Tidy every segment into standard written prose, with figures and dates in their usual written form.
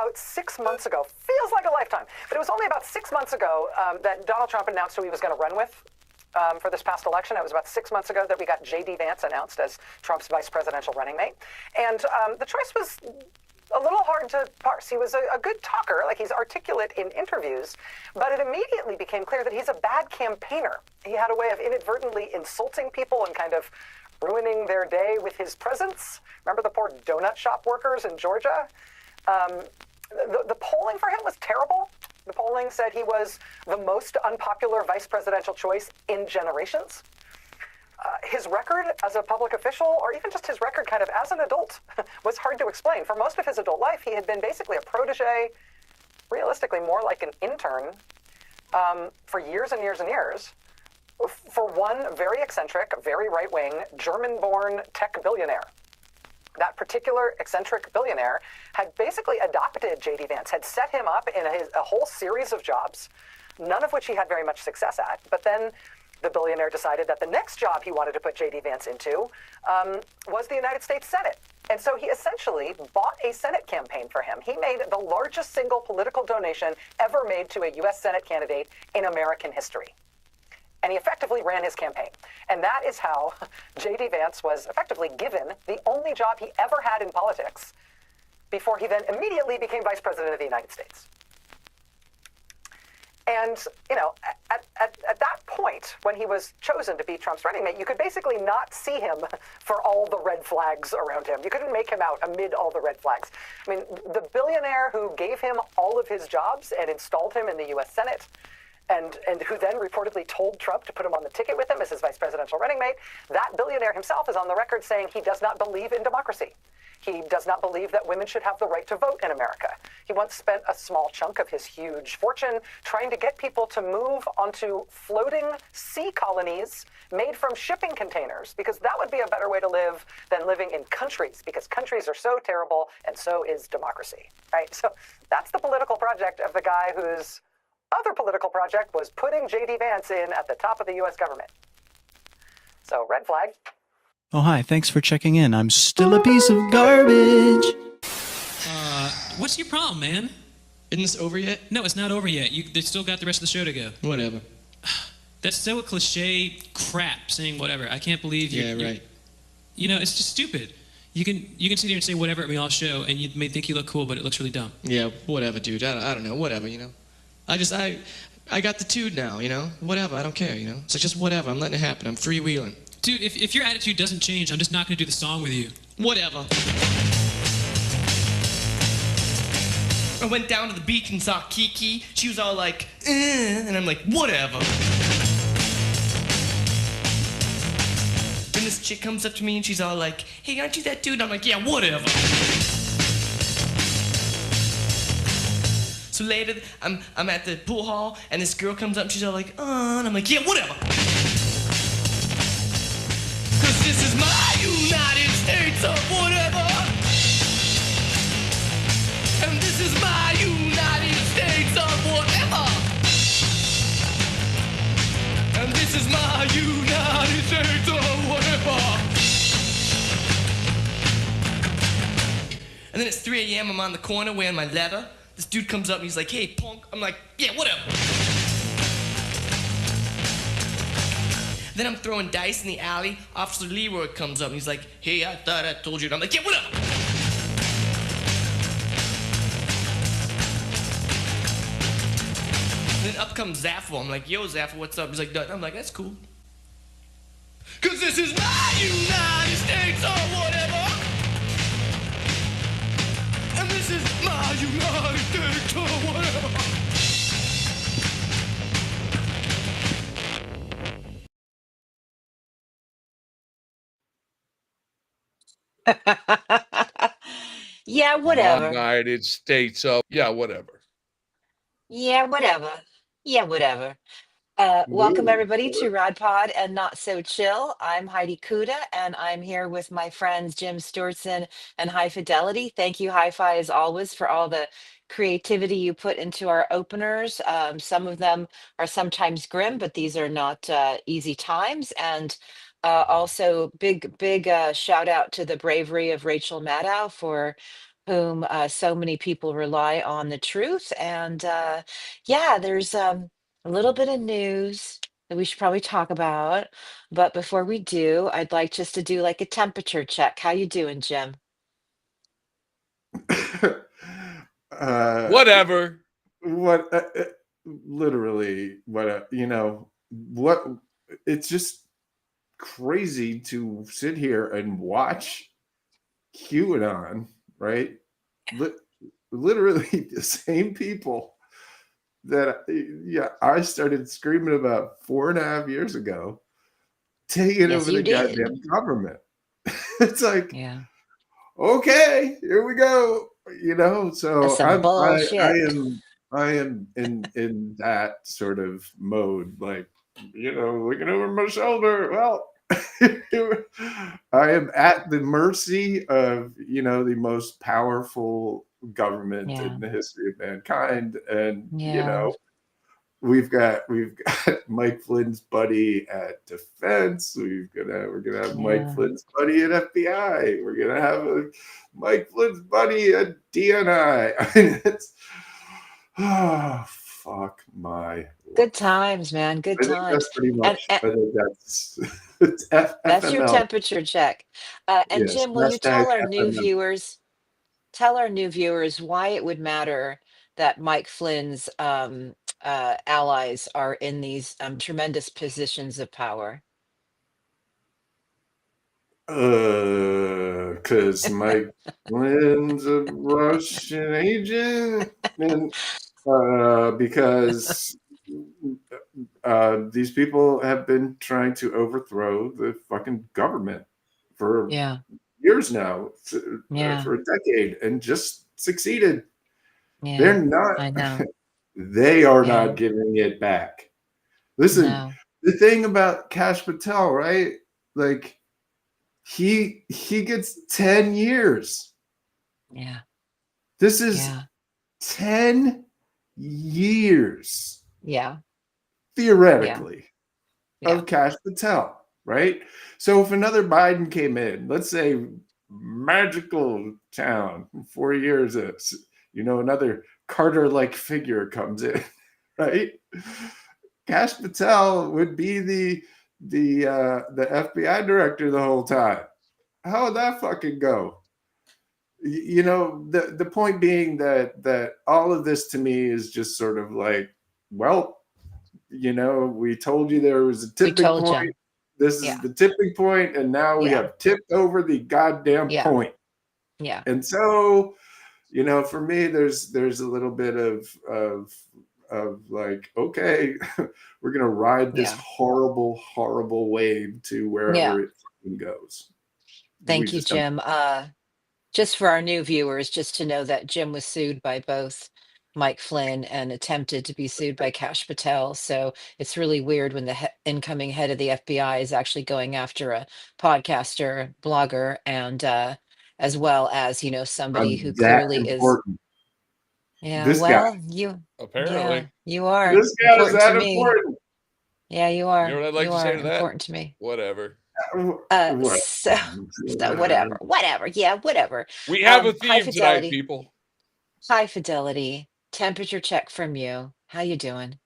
about 6 months ago, feels like a lifetime, but it was only about 6 months ago that Donald Trump announced who he was going to run with for this past election. It was about 6 months ago that we got JD Vance announced as Trump's vice presidential running mate. And the choice was a little hard to parse. He was a good talker, like he's articulate in interviews, but it immediately became clear that he's a bad campaigner. He had a way of inadvertently insulting people and kind of ruining their day with his presence. Remember the poor donut shop workers in Georgia? The polling for him was terrible. The polling said he was the most unpopular vice presidential choice in generations. His record as a public official, or even just his record kind of as an adult, was hard to explain. For most of his adult life, he had been basically a protege, realistically more like an intern, for years and years and years, for one very eccentric, very right-wing, German-born tech billionaire. That particular eccentric billionaire had basically adopted JD Vance, had set him up in a whole series of jobs, none of which he had very much success at. But then the billionaire decided that the next job he wanted to put JD Vance into was the United States Senate. And so he essentially bought a Senate campaign for him. He made the largest single political donation ever made to a U.S. Senate candidate in American history. And he effectively ran his campaign. And that is how JD Vance was effectively given the only job he ever had in politics before he then immediately became vice president of the United States. And, you know, at that point, when he was chosen to be Trump's running mate, you could basically not see him for all the red flags around him. You couldn't make him out amid all the red flags. I mean, the billionaire who gave him all of his jobs and installed him in the U.S. Senate, and who then reportedly told Trump to put him on the ticket with him as his vice presidential running mate, that billionaire himself is on the record saying he does not believe in democracy. He does not believe that women should have the right to vote in America. He once spent a small chunk of his huge fortune trying to get people to move onto floating sea colonies made from shipping containers, because that would be a better way to live than living in countries, because countries are so terrible and so is democracy, right? So that's the political project of the guy whose other political project was putting JD Vance in at the top of the U.S. government. So red flag. Oh, hi. Thanks for checking in. I'm still a piece of garbage. What's your problem, man? Isn't this over yet? No, it's not over yet. They still got the rest of the show to go. Whatever. That's so a cliche crap, saying whatever. I can't believe you. Yeah, right. You know, it's just stupid. You can sit here and say whatever at me all show, and you may think you look cool, but it looks really dumb. Yeah, whatever, dude. I don't know. Whatever, you know. I got the tude now, you know. Whatever. I don't care, you know. So just whatever. I'm letting it happen. I'm freewheeling. Dude, if your attitude doesn't change, I'm just not going to do the song with you. Whatever. I went down to the beach and saw Kiki. She was all like, and I'm like, whatever. Then this chick comes up to me and she's all like, hey, aren't you that dude? And I'm like, yeah, whatever. So later, I'm at the pool hall and this girl comes up and she's all like, and I'm like, yeah, whatever. Cause this is my United States of whatever. And this is my United States of whatever. And this is my United States of whatever. And then it's 3 a.m. I'm on the corner wearing my leather. This dude comes up and he's like, hey, punk. I'm like, yeah, whatever. Then I'm throwing dice in the alley. Officer Leroy comes up and he's like, hey, I thought I told you. And I'm like, yeah, whatever. And then up comes Zaffo. I'm like, yo, Zaffo, what's up? He's like, nothing. I'm like, that's cool. Cause this is my United States or whatever. And this is my United States or whatever. Yeah, whatever. United States of, yeah, whatever. Yeah, whatever. Yeah, whatever. Welcome everybody to Rod Pod and Not So Chill. I'm Heidi Kuda and I'm here with my friends Jim Stewartson and High Fidelity. Thank you, Hi-Fi, as always, for all the creativity you put into our openers. Some of them are sometimes grim, but these are not easy times. And also big shout out to the bravery of Rachel Maddow for whom so many people rely on the truth. And yeah, there's a little bit of news that we should probably talk about. But before we do, I'd like just to do like a temperature check. How you doing, Jim? Whatever. What literally what what it's just crazy to sit here and watch QAnon, right? Li- Literally the same people that I started screaming about 4.5 years ago, taking Yes, over you the did. goddamn government. It's like, Yeah. okay, here we go. That's So some I bullshit. am in that sort of mode, like, looking over my shoulder. Well, I am at the mercy of, the most powerful government Yeah. in the history of mankind. And, Yeah. we've got Mike Flynn's buddy at Defense. We're gonna have Mike Yeah. Flynn's buddy at FBI. We're gonna have Mike Flynn's buddy at DNI. Mean, it's fuck my Good life. times, man. Good I think that's times. pretty And, much. and I think that's it's that's your FML. temperature check. And Yes, Jim, will you hashtag FML. tell our new viewers why it would matter that Mike Flynn's allies are in these tremendous positions of power? Because Mike Flynn's a Russian agent, and because these people have been trying to overthrow the fucking government for Yeah. years now, Yeah. for a decade, and just succeeded. Yeah. They're not. I know. They are Yeah. not giving it back. Listen, No. the thing about Kash Patel, right? Like, he gets 10 years. Yeah. This is Yeah. 10 years, Yeah. theoretically, Yeah. of Kash Patel, right? So if another Biden came in, let's say magical town, 4 years, another Carter-like figure comes in, right? Kash Patel would be the FBI director the whole time. How would that fucking go? The point being that all of this to me is just sort of like, well, we told you there was a We tipping told you. point. This is Yeah. the tipping point, and now we Yeah. have tipped over the goddamn Yeah. point. Yeah. And so, for me, there's a little bit of like, okay, we're gonna ride this Yeah. horrible wave to Yeah. wherever it fucking goes. We Thank you, just have. Jim. Just for our new viewers, just to know that Jim was sued by both Mike Flynn and attempted to be sued by Kash Patel. So it's really weird when the incoming head of the FBI is actually going after a podcaster, blogger, and as well as, somebody I'm who that clearly is. important. Yeah, This guy. well, Apparently. you are This guy is important to that me. important. Yeah, you You know are. what I'd like You to say are to that? important to me. Whatever. What? So whatever. Yeah, whatever. We have a High theme tonight, fidelity. people. High fidelity. Temperature check from you. How you doing?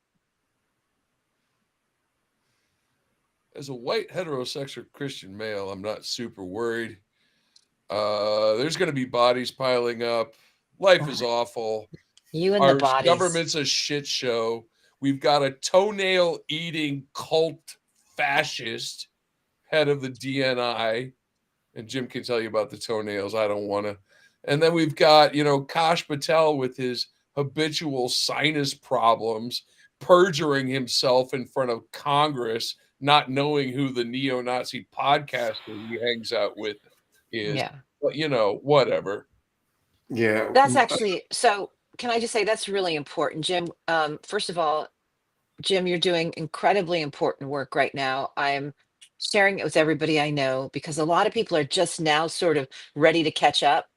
As a white heterosexual Christian male, I'm not super worried. There's going to be bodies piling up. Life is awful. You and the Our bodies. government's a shit show. We've got a toenail eating cult fascist head of the DNI. And Jim can tell you about the toenails. I don't want to. And then we've got, Kash Patel with his habitual sinus problems, perjuring himself in front of Congress, not knowing who the neo-Nazi podcaster he hangs out with is. Yeah. But, whatever. Yeah. That's actually, so can I just say that's really important, Jim? First of all, Jim, you're doing incredibly important work right now. I'm sharing it with everybody I know because a lot of people are just now sort of ready to catch up.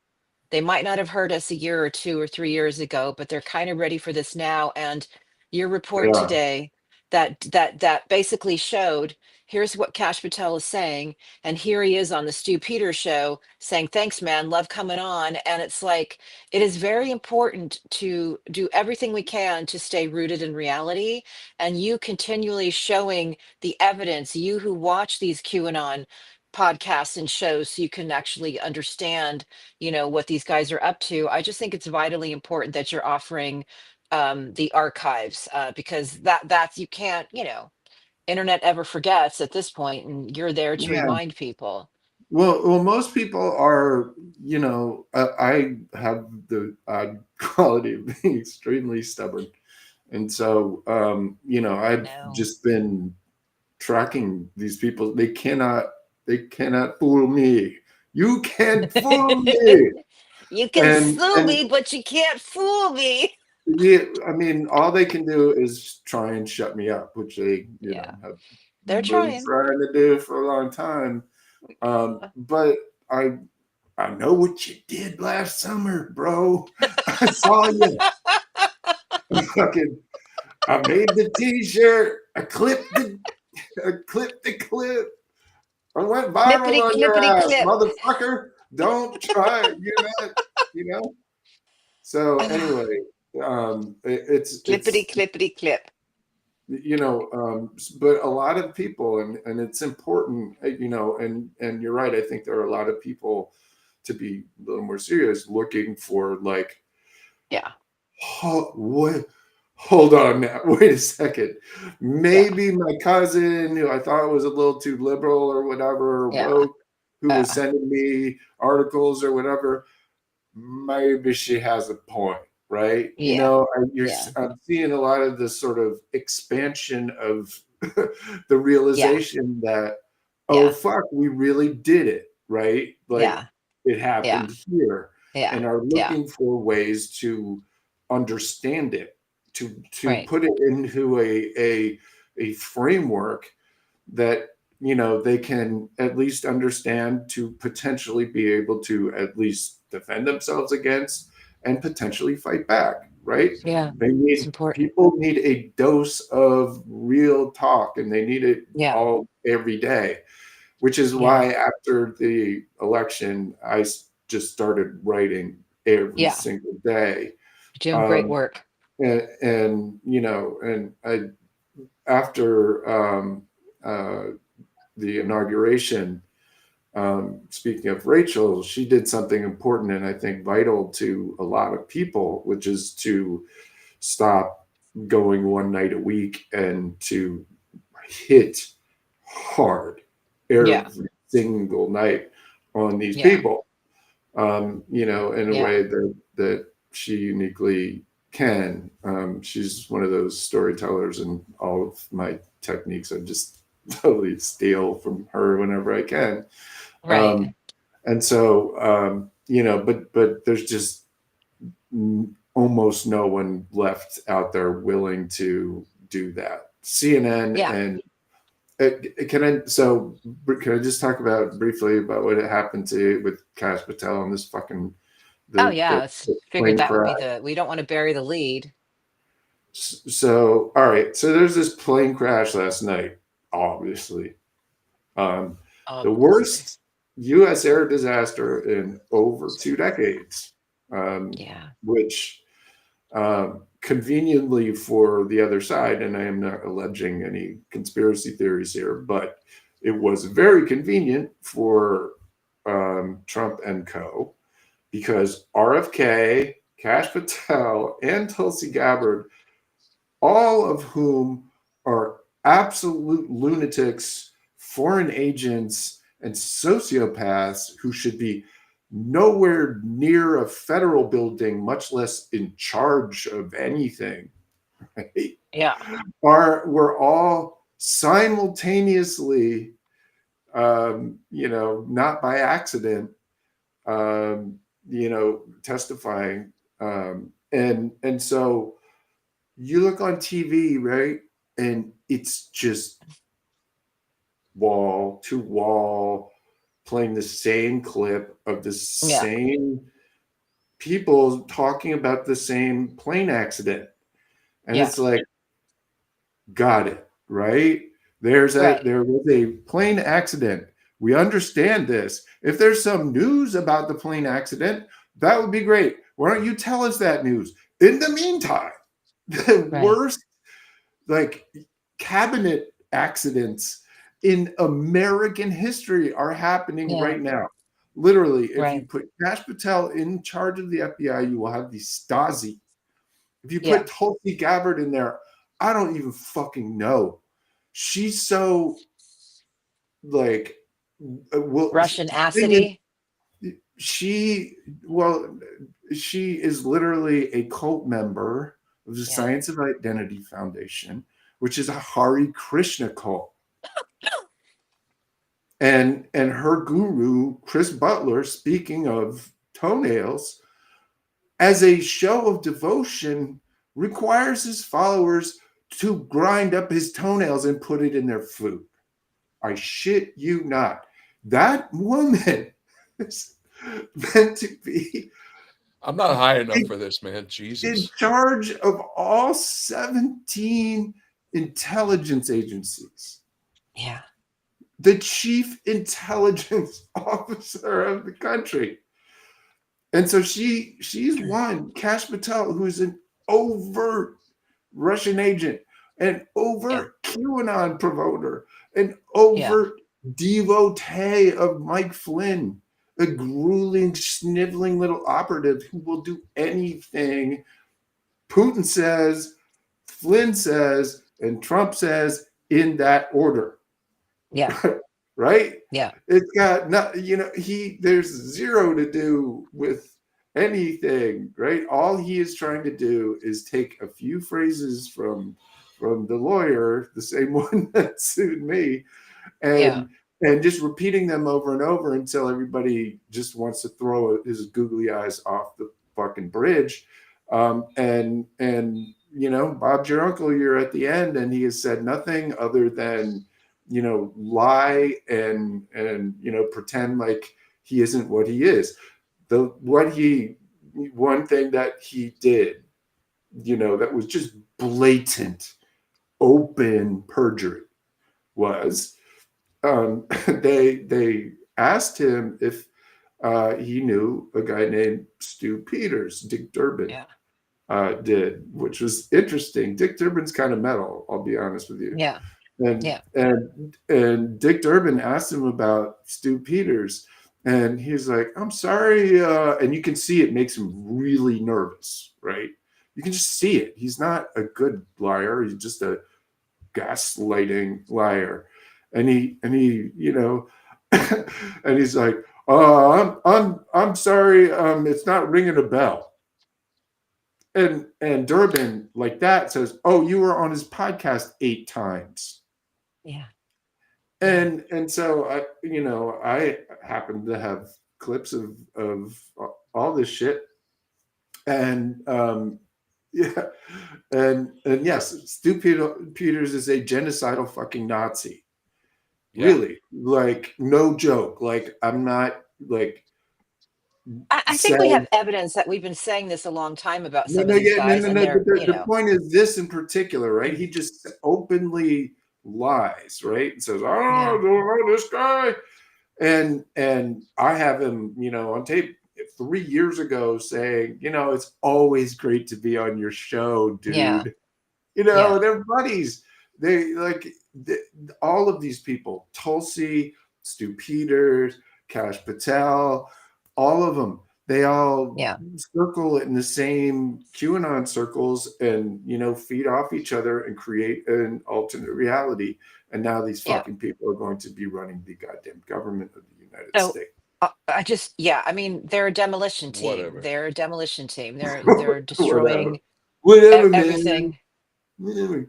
They might not have heard us a year or 2 or 3 years ago, but they're kind of ready for this now. And your They report are. today that basically showed, here's what Cash Patel is saying, and here he is on the Stu Peters show saying, thanks man, love coming on. And it's like, it is very important to do everything we can to stay rooted in reality, and you continually showing the evidence, you who watch these QAnon podcasts and shows, so you can actually understand, you know, what these guys are up to. I just think it's vitally important that you're offering the archives, because that's, you can't, you know, internet ever forgets at this point, and you're there to Yeah. remind people. Well, most people are, you know, I have the odd quality of being extremely stubborn. And so, you know, I've No. just been tracking these people. They cannot fool me. You can't fool me. You can sue me, but you can't fool me. yeah, I mean, all they can do is try and shut me up, which they, you know, Yeah, have they're been trying. trying to do for a long time. But I know what you did last summer, bro. I saw you. Fucking, I made the T-shirt. I clipped the clip. I went viral Clippity on your clippity ass, clip. motherfucker. Don't try it. You're not, you know. So anyway, it's Clippity clippity clip. you know, but a lot of people, and it's important, you know, and you're right. I think there are a lot of people, to be a little more serious, looking for like, Yeah, hold on now, wait a second. yeah, Maybe my cousin, who I thought was a little too liberal or whatever, or yeah, woke, who was sending me articles or whatever, maybe she has a point, right? You yeah, know, yeah, I'm seeing a lot of this sort of expansion of the yeah, realization that, oh, yeah, fuck, we really did it, right? Like yeah, it yeah, happened here, yeah, and are yeah. looking for ways to understand it, to Right. put it into a framework that, you know, they can at least understand, to potentially be able to at least defend themselves against and potentially fight back, right? Yeah, They it's need, important. people need a dose of real talk, and they need it Yeah, all every day, which is yeah, why after the election I just started writing every yeah. single day. Doing great um, work. and you know, and I, after the inauguration, speaking of Rachel, she did something important and I think vital to a lot of people, which is to stop going one night a week and to hit hard Yeah, every single night on these yeah, people, you know, in a yeah. way that she uniquely can. She's one of those storytellers, and all of my techniques I just totally steal from her whenever I can. Right. And so, you know, but there's just almost no one left out there willing to do that. CNN Yeah. and can I just talk about briefly about what happened to with Cash Patel and this fucking Oh, the yeah. It's figured plane that would crash? be we don't want to bury the lead. So all right, so there's this plane crash last night, obviously. The Obviously. worst U.S. air disaster in over 2 decades, Yeah. which conveniently for the other side, and I am not alleging any conspiracy theories here, but it was very convenient for Trump and co, because RFK, Cash Patel, and Tulsi Gabbard, all of whom are absolute lunatics, foreign agents, and sociopaths who should be nowhere near a federal building, much less in charge of anything, right? Yeah. We're all simultaneously, you know, not by accident, you know, testifying, and so you look on TV, right? And it's just wall to wall, playing the same clip of the Yeah. same people talking about the same plane accident. And Yeah. it's like, Got it. Right? There was a plane accident. We understand this. If there's some news about the plane accident, that would be great. Why don't you tell us that news? In the meantime, the worst like cabinet accidents in American history are happening right now. Literally, if you put Kash Patel in charge of the FBI, you will have the Stasi. If you put Tulsi Gabbard in there, I don't even fucking know. She's so like Russian acidity. She is literally a cult member of the Science of Identity Foundation, which is a Hare Krishna cult. And her guru, Chris Butler, speaking of toenails, as a show of devotion, requires his followers to grind up his toenails and put it in their food. I shit you not. That woman is meant to be. I'm not high enough for this, man. Jesus. In charge of all 17 intelligence agencies. Yeah. The chief intelligence officer of the country. And so she's one, Kash Patel, who's an overt Russian agent, an overt QAnon promoter, an overt devotee of Mike Flynn, a grueling, sniveling little operative who will do anything Putin says, Flynn says, and Trump says in that order. Yeah. Right? Yeah. It's got there's zero to do with anything, right? All he is trying to do is take a few phrases from the lawyer, the same one that sued me, and just repeating them over and over until everybody just wants to throw his googly eyes off the fucking bridge. And Bob's your uncle, you're at the end, and he has said nothing other than lie and pretend like he isn't what he is. One thing that he did, that was just blatant, open perjury was they asked him if he knew a guy named Stu Peters. Dick Durbin did, which was interesting. Dick Durbin's kind of metal, I'll be honest with you. Yeah. And Dick Durbin asked him about Stu Peters, and he's like, "I'm sorry," and you can see it makes him really nervous, right? You can just see it. He's not a good liar. He's just a gaslighting liar, and he and he's like, I'm sorry, it's not ringing a bell." And Durbin, like that, says, "Oh, you were on his podcast 8 times." Yeah. And so I happen to have clips of all this shit. And and yes, Stu Peters is a genocidal fucking Nazi. Yeah. Really, like, no joke. Like, I'm not like. I think we have evidence that we've been saying this a long time about some of these guys. The point is this in particular, right? He just openly lies, right? And says, "I don't know this guy," and I have him, on tape 3 years ago saying, "It's always great to be on your show, dude." They're buddies. They all of these people, Tulsi, Stu Peters, Kash Patel, all of them. They all circle in the same QAnon circles and, feed off each other and create an alternate reality. And now these fucking people are going to be running the goddamn government of the United States. I mean, they're a demolition team. Whatever. They're a demolition team. They're destroying whatever, everything. Man. Whatever.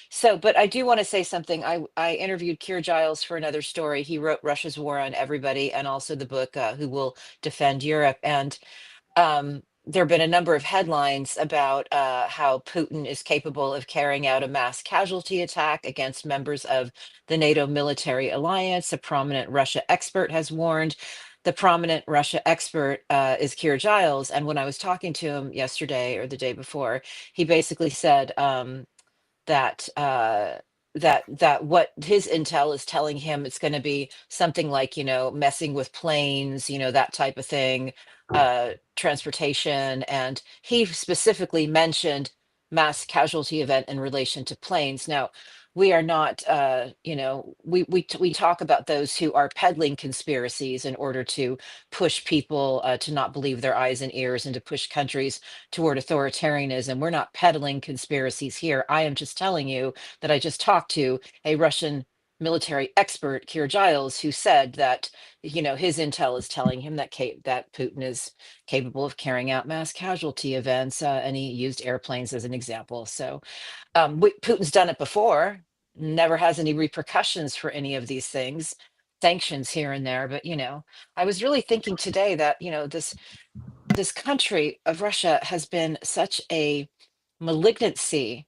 So, but I do want to say something. I interviewed Keir Giles for another story. He wrote Russia's War on Everybody and also the book Who Will Defend Europe. And there have been a number of headlines about how Putin is capable of carrying out a mass casualty attack against members of the NATO military alliance. A prominent Russia expert has warned. The prominent Russia expert is Keir Giles. And when I was talking to him yesterday or the day before, he basically said, that that what his intel is telling him it's going to be something like, messing with planes, that type of thing, transportation. And he specifically mentioned mass casualty event in relation to planes. Now, we are not, we talk about those who are peddling conspiracies in order to push people to not believe their eyes and ears and to push countries toward authoritarianism. We're not peddling conspiracies here. I am just telling you that I just talked to a Russian military expert, Keir Giles, who said that, his intel is telling him that that Putin is capable of carrying out mass casualty events, and he used airplanes as an example. So Putin's done it before, never has any repercussions for any of these things, sanctions here and there. But, I was really thinking today that, this country of Russia has been such a malignancy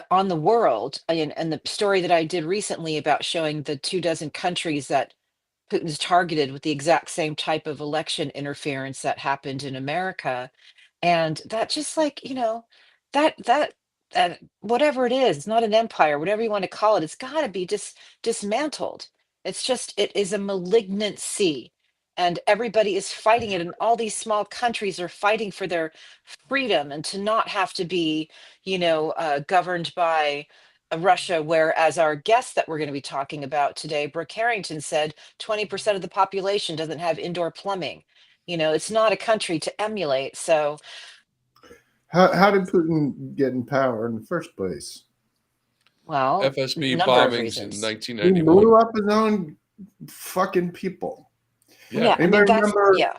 on the world. And the story that I did recently about showing the 24 countries that Putin's targeted with the exact same type of election interference that happened in America. And that just like, that whatever it is, it's not an empire, whatever you want to call it, it's got to be just dismantled. It is a malignancy. And everybody is fighting it. And all these small countries are fighting for their freedom and to not have to be, governed by Russia. Whereas our guest that we're going to be talking about today, Brooke Harrington, said 20% of the population doesn't have indoor plumbing. It's not a country to emulate. So, How did Putin get in power in the first place? well, FSB number of bombings in reasons. He 1991. blew up his own fucking people. Yeah, I mean, Anybody that's, remember? yeah,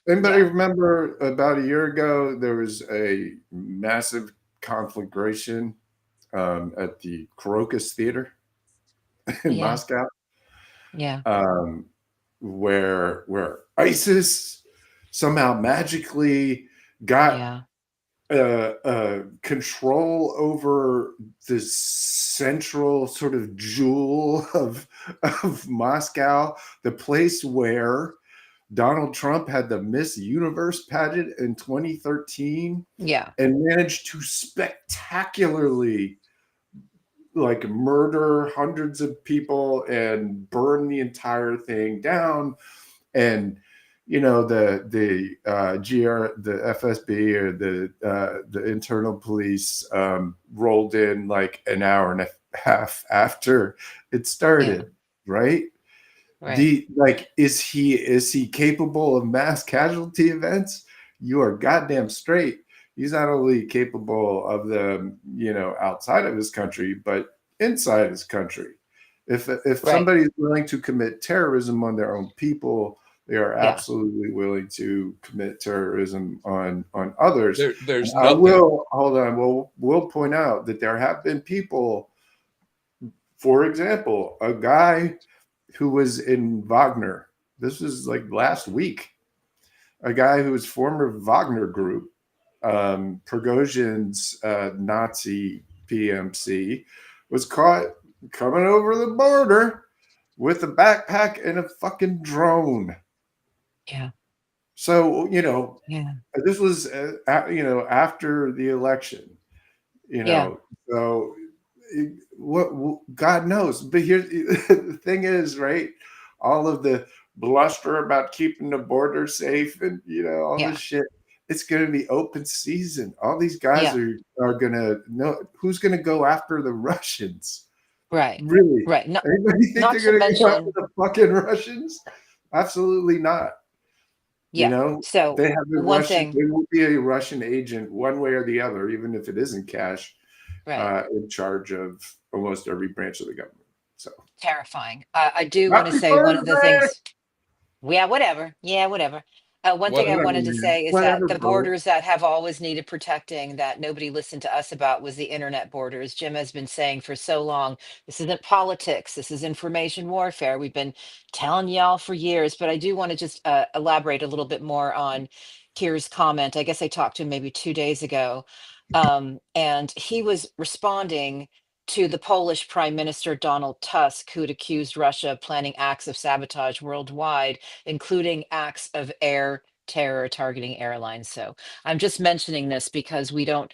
Anybody yeah, remember about a year ago there was a massive conflagration at the Crocus Theater in yeah, Moscow, yeah, where ISIS somehow magically got yeah, control over the central sort of jewel of Moscow, the place where Donald Trump had the Miss Universe pageant in 2013 yeah, and managed to spectacularly like murder hundreds of people and burn the entire thing down. And the FSB or the internal police rolled in like an hour and a half after it yeah, started, right? right. Is he capable of mass casualty events? You are goddamn straight. He's not only capable of them, outside of his country, but inside his country. If Right. somebody is willing to commit terrorism on their own people, they are Yeah. absolutely willing to commit terrorism on others. There's I nothing. will hold on. We'll point out that there have been people, for example, a guy who was in Wagner. This was like last week. A guy who was former Wagner group, Prigozhin's Nazi PMC, was caught coming over the border with a backpack and a fucking drone. Yeah. So, Yeah. this was, after the election, Yeah. so what God knows. But here's the thing is, right? All of the bluster about keeping the border safe and, all Yeah. this shit. It's going to be open season. All these guys Yeah. are going to know who's going to go after the Russians. Right. Really? Right. Not Anybody think not they're to going to go after mention, the fucking Russians? Absolutely not. yeah. So They have one thing, they will be a Russian agent one way or the other, even if it isn't cash, right. in charge of almost every branch of the government. So Terrifying. I do want to happy say one of the birthday! things. Yeah, whatever. Yeah, whatever. One thing I Whatever, wanted to man. say is that Whatever, the bro. borders that have always needed protecting that nobody listened to us about was the internet borders. Jim has been saying for so long, this isn't politics, this is information warfare. We've been telling y'all for years, but I do want to just elaborate a little bit more on Kier's comment. I guess I talked to him maybe 2 days ago, and he was responding to the Polish Prime Minister Donald Tusk, who'd accused Russia of planning acts of sabotage worldwide, including acts of air terror targeting airlines. So I'm just mentioning this because we don't,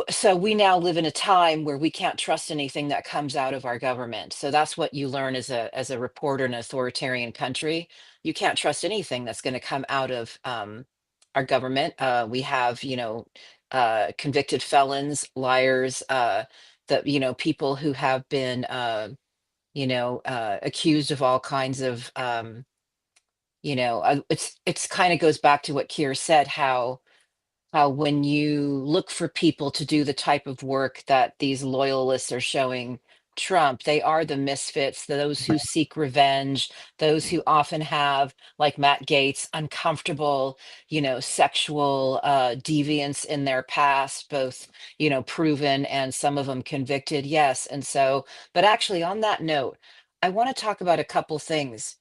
so we now live in a time where we can't trust anything that comes out of our government. So that's what you learn as a reporter in an authoritarian country. You can't trust anything that's going to come out of our government. We have, convicted felons, liars, people who have been, accused of all kinds of, it's kind of goes back to what Keir said, how when you look for people to do the type of work that these loyalists are showing Trump, they are the misfits, those who seek revenge, those who often have, like Matt Gaetz, uncomfortable, sexual deviance in their past, both, proven and some of them convicted. Yes. And so, but actually, on that note, I want to talk about a couple things.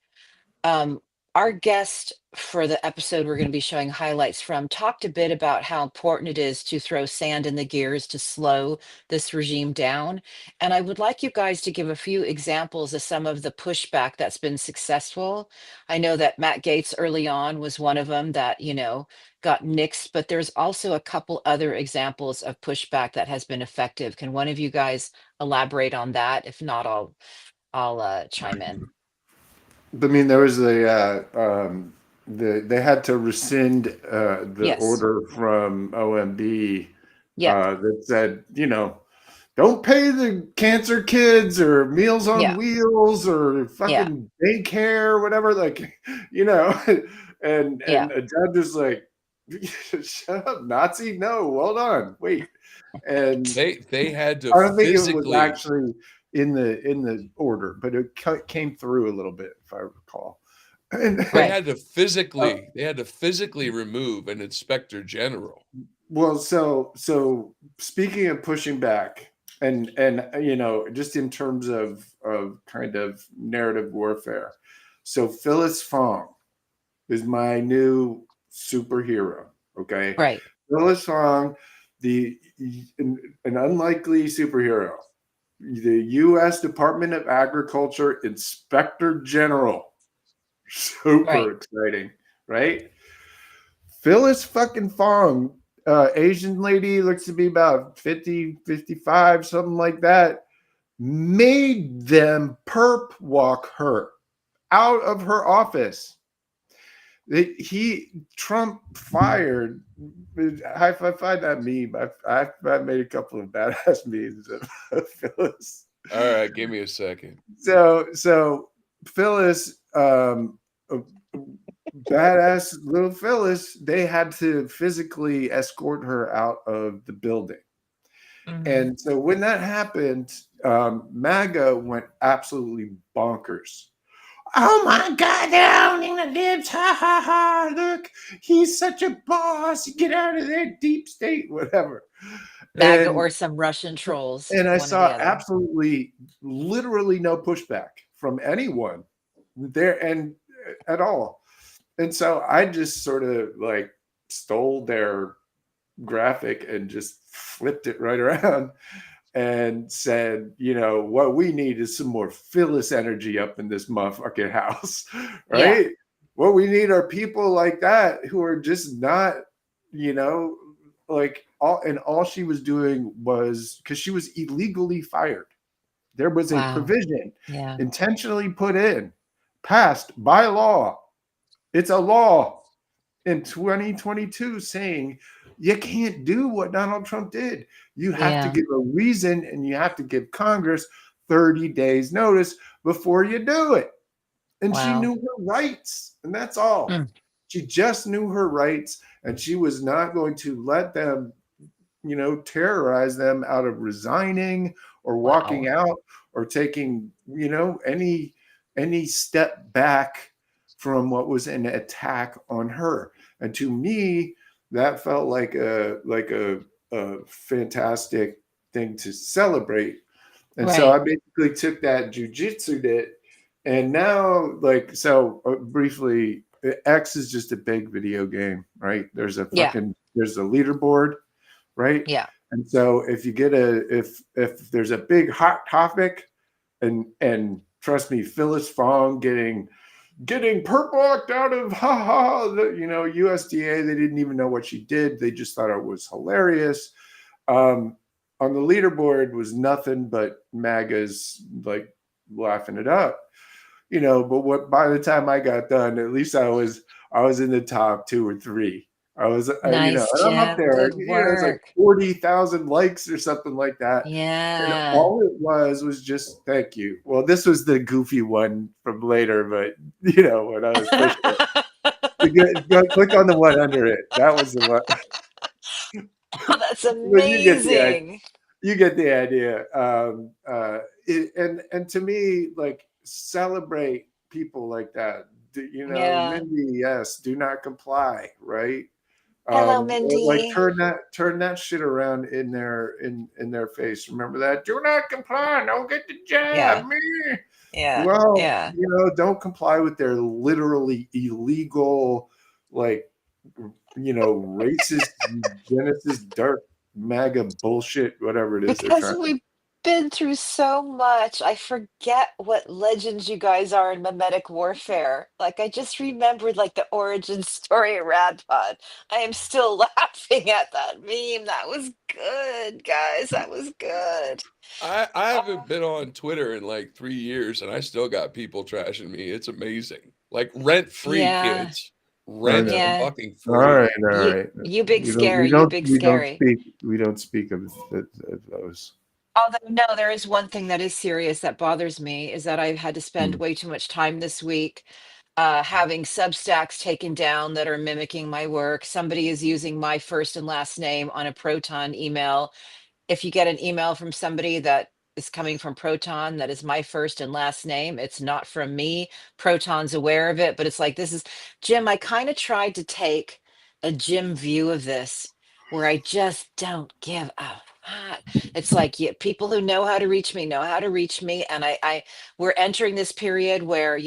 um, our guest for the episode we're going to be showing highlights from talked a bit about how important it is to throw sand in the gears to slow this regime down. And I would like you guys to give a few examples of some of the pushback that's been successful. I know that Matt Gaetz early on was one of them that, got nixed, but there's also a couple other examples of pushback that has been effective. Can one of you guys elaborate on that? If not, I'll chime in. I mean, there was they had to rescind the Yes. order from OMB Yep. that said, don't pay the cancer kids or Meals on Yeah. Wheels or Yeah. fucking daycare, whatever. Like, and Yeah. a judge was like, shut up, Nazi. No, hold on, wait. And They had to I don't think it was physically actually in the order, but it came through a little bit, if I recall. And they Right. had to physically remove an inspector general. well, so speaking of pushing back, and just in terms of kind of narrative warfare, so Phyllis Fong is my new superhero. Okay, Right. Phyllis Fong, an unlikely superhero, the U.S. Department of Agriculture Inspector General. Super Right. exciting, right? Phyllis fucking Fong, Asian lady, looks to be about 50, 55, something like that, made them perp walk her out of her office. Trump fired. High five that meme. I've made a couple of badass memes of Phyllis. All right, give me a second. So Phyllis, badass little Phyllis, they had to physically escort her out of the building. Mhm. And so when that happened, MAGA went absolutely bonkers. Oh my God, they're owning the libs. Ha ha ha. Look, he's such a boss. Get out of there, deep state, whatever. MAGA And or some Russian trolls, I one or the saw other. absolutely, literally no pushback from anyone there and at all. And so I just sort of like stole their graphic and just flipped it right around and said, what we need is some more Phyllis energy up in this motherfucking house, right? Yeah. What we need are people like that who are just not, like all she was doing was because she was illegally fired. There was a Wow. provision Yeah. intentionally put in, passed by law. It's a law in 2022 saying you can't do what Donald Trump did. You have to Yeah. give a reason and you have to give Congress 30 days notice before you do it. And she Wow. knew her rights, and that's all. Mm. She just knew her rights, and she was not going to let them, terrorize them out of resigning or walking Wow. out or taking, any step back from what was an attack on her. And to me, that felt like a fantastic thing to celebrate. And so I Right. basically took that jujitsu'd it. And now, briefly, X is just a big video game, right? There's a Yeah. leaderboard, right? Yeah. And so if you get if there's a big hot topic, and trust me, Phyllis Fong getting perp walked out of USDA, they didn't even know what she did. They just thought it was hilarious. On the leaderboard was nothing but MAGAs like laughing it up, but by the time I got done, at least I was in the top 2 or 3. I was, Nice, and I'm up Jim. there, Good it's like work. 40,000 likes or something like that. And Yeah. all it was just thank you. Well, this was the goofy one from later, but when I was pushing it, go click on the one under it. That was the one. Oh, that's But you get the idea. amazing. You get the idea. And to me, like, celebrate people like that. Yeah. Mindy, yes, do not comply, right? Hello, Like Mindy. turn that shit around in their face. Remember that? Do not comply. Don't get the Yeah. jab. Meh. Yeah. Well, Yeah. don't comply with their literally illegal, like, racist, Genesis, dark MAGA bullshit, whatever it is they're Because trying to. we've been through so much. I forget what legends you guys are in mimetic warfare. Like, I just remembered like the origin story of Radpod. I am still laughing at that meme. That was good, guys. That was good. I Oh, haven't been on Twitter in like 3 years, and I still got people trashing me. It's amazing. Like rent free, yeah. kids. I Rent know. Yeah. fucking All right, free. all You right. you big scary. You big scary. We don't speak of those. Although, no, there is one thing that is serious that bothers me is that I've had to spend Hmm. way too much time this week having Substacks taken down that are mimicking my work. Somebody is using my first and last name on a Proton email. If you get an email from somebody that is coming from Proton, that is my first and last name, it's not from me. Proton's aware of it, but it's like, this is Jim. I kind of tried to take a Jim view of this where I just don't give a fuck. It's like, yeah, people who know how to reach me know how to reach me. And we're entering this period where,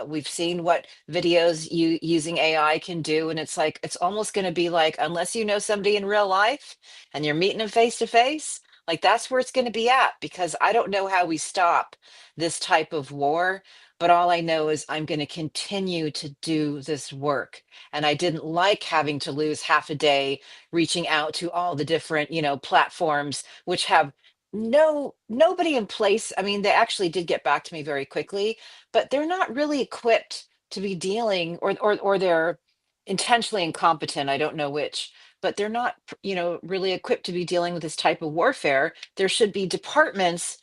we've seen what videos using AI can do. And it's like, it's almost going to be like, unless you know somebody in real life, and you're meeting them face to face, like that's where it's going to be at. Because I don't know how we stop this type of war, but all I know is I'm going to continue to do this work. And I didn't like having to lose half a day reaching out to all the different, platforms which have nobody in place. I mean, they actually did get back to me very quickly, but they're not really equipped to be dealing, or they're intentionally incompetent. I don't know which, but they're not, really equipped to be dealing with this type of warfare. There should be departments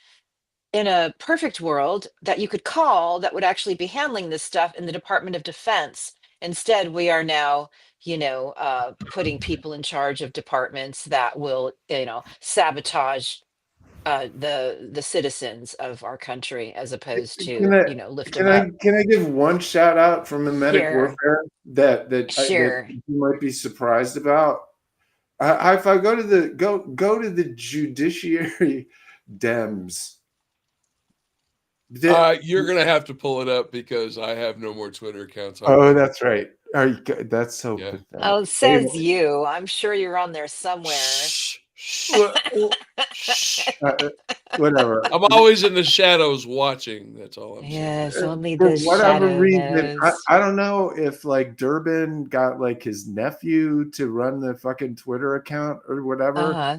in a perfect world that you could call that would actually be handling this stuff in the Department of Defense. Instead, we are now, putting people in charge of departments that will, sabotage the citizens of our country as opposed Can to, I lift can them I up. can I give one shout out from Memetic Sure, Warfare that sure. you might be surprised about? If I go to the judiciary Dems. You're gonna have to pull it up because I have no more Twitter accounts. I'm Oh, done. that's right. That's so Yeah. pathetic. Oh, says you. I'm sure you're on there somewhere. Shh, shh, Well, shh. whatever. I'm always in the shadows watching. That's all I'm saying. Yes, only For the whatever shadow reason, knows. I don't know if like Durbin got like his nephew to run the fucking Twitter account or whatever, Uh-huh.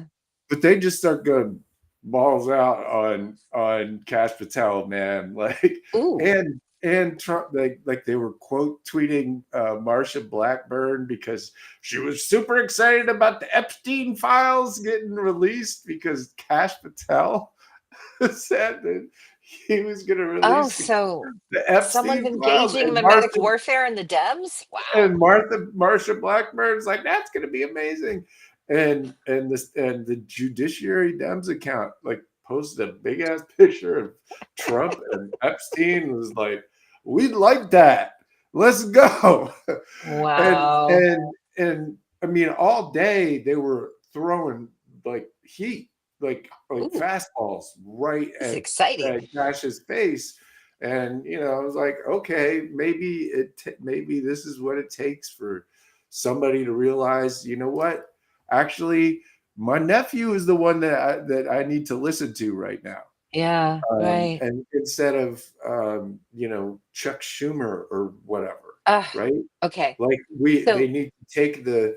but they just start going balls out on Cash Patel, man. Like, Ooh. and Trump, like they were quote tweeting Marsha Blackburn because she was super excited about the Epstein files getting released because Cash Patel said that he was going to Oh, release so the someone's Epstein files, engaging mimetic warfare in the Dems? Wow. and Marsha Blackburn's like, that's going to be amazing, and the Judiciary Dems account like posted a big ass picture of Trump and Epstein, was like, we'd like that, let's go. and Wow. and and I mean, all day they were throwing like heat, like Ooh, fastballs right this is at exciting. Cash's face. And I was like, okay, maybe this is what it takes for somebody to realize, what? Actually, my nephew is the one that I need to listen to right now. Yeah, right. And instead of Chuck Schumer or whatever, Uh, right? okay. Like they So, need to take the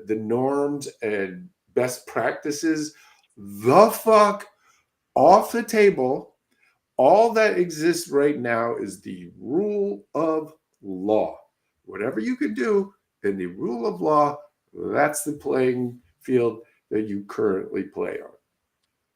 norms and best practices the fuck off the table. All that exists right now is the rule of law. Whatever you can do in the rule of law, that's the playing field that you currently play on.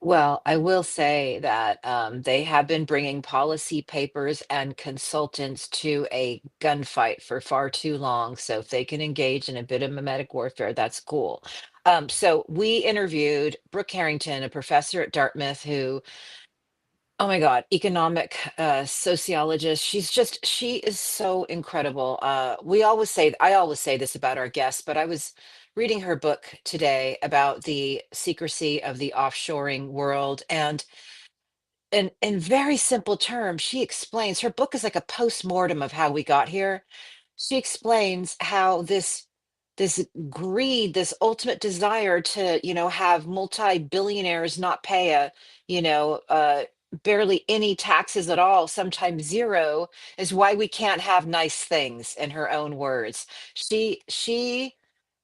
Well, I will say that they have been bringing policy papers and consultants to a gunfight for far too long. So if they can engage in a bit of mimetic warfare, that's cool. So we interviewed Brooke Harrington, a professor at Dartmouth, who, oh my God, economic sociologist. She is so incredible. I always say this about our guests, but I was reading her book today about the secrecy of the offshoring world. And in very simple terms, she explains her book is like a post-mortem of how we got here. She explains how this greed, this ultimate desire to, have multi-billionaires not pay barely any taxes at all, sometimes zero, is why we can't have nice things, in her own words. She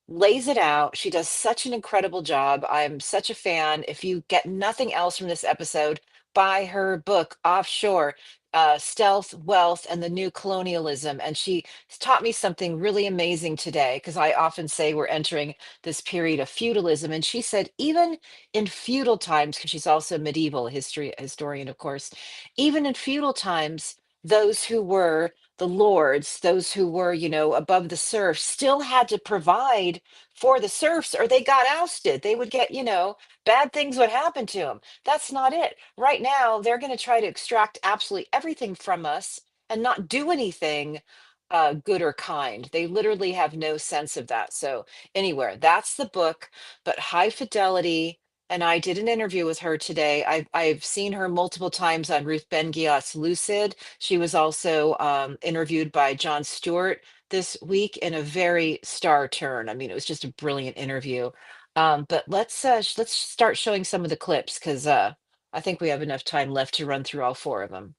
lays it out. She does such an incredible job. I'm such a fan. If you get nothing else from this episode, buy her book, Offshore, Stealth, Wealth, and the New Colonialism. And she taught me something really amazing today, because I often say we're entering this period of feudalism. And she said, even in feudal times, because she's also a medieval historian, of course, even in feudal times, those who were the lords, those who were, above the serfs, still had to provide for the serfs, or they got ousted. They would get, bad things would happen to them. That's not it. Right now, they're going to try to extract absolutely everything from us and not do anything good or kind. They literally have no sense of that. So, anywhere, that's the book, but High Fidelity. And I did an interview with her today. I've seen her multiple times on Ruth Ben-Ghiat's Lucid. She was also interviewed by Jon Stewart this week in a very star turn. I mean, it was just a brilliant interview. But let's start showing some of the clips, because I think we have enough time left to run through all four of them.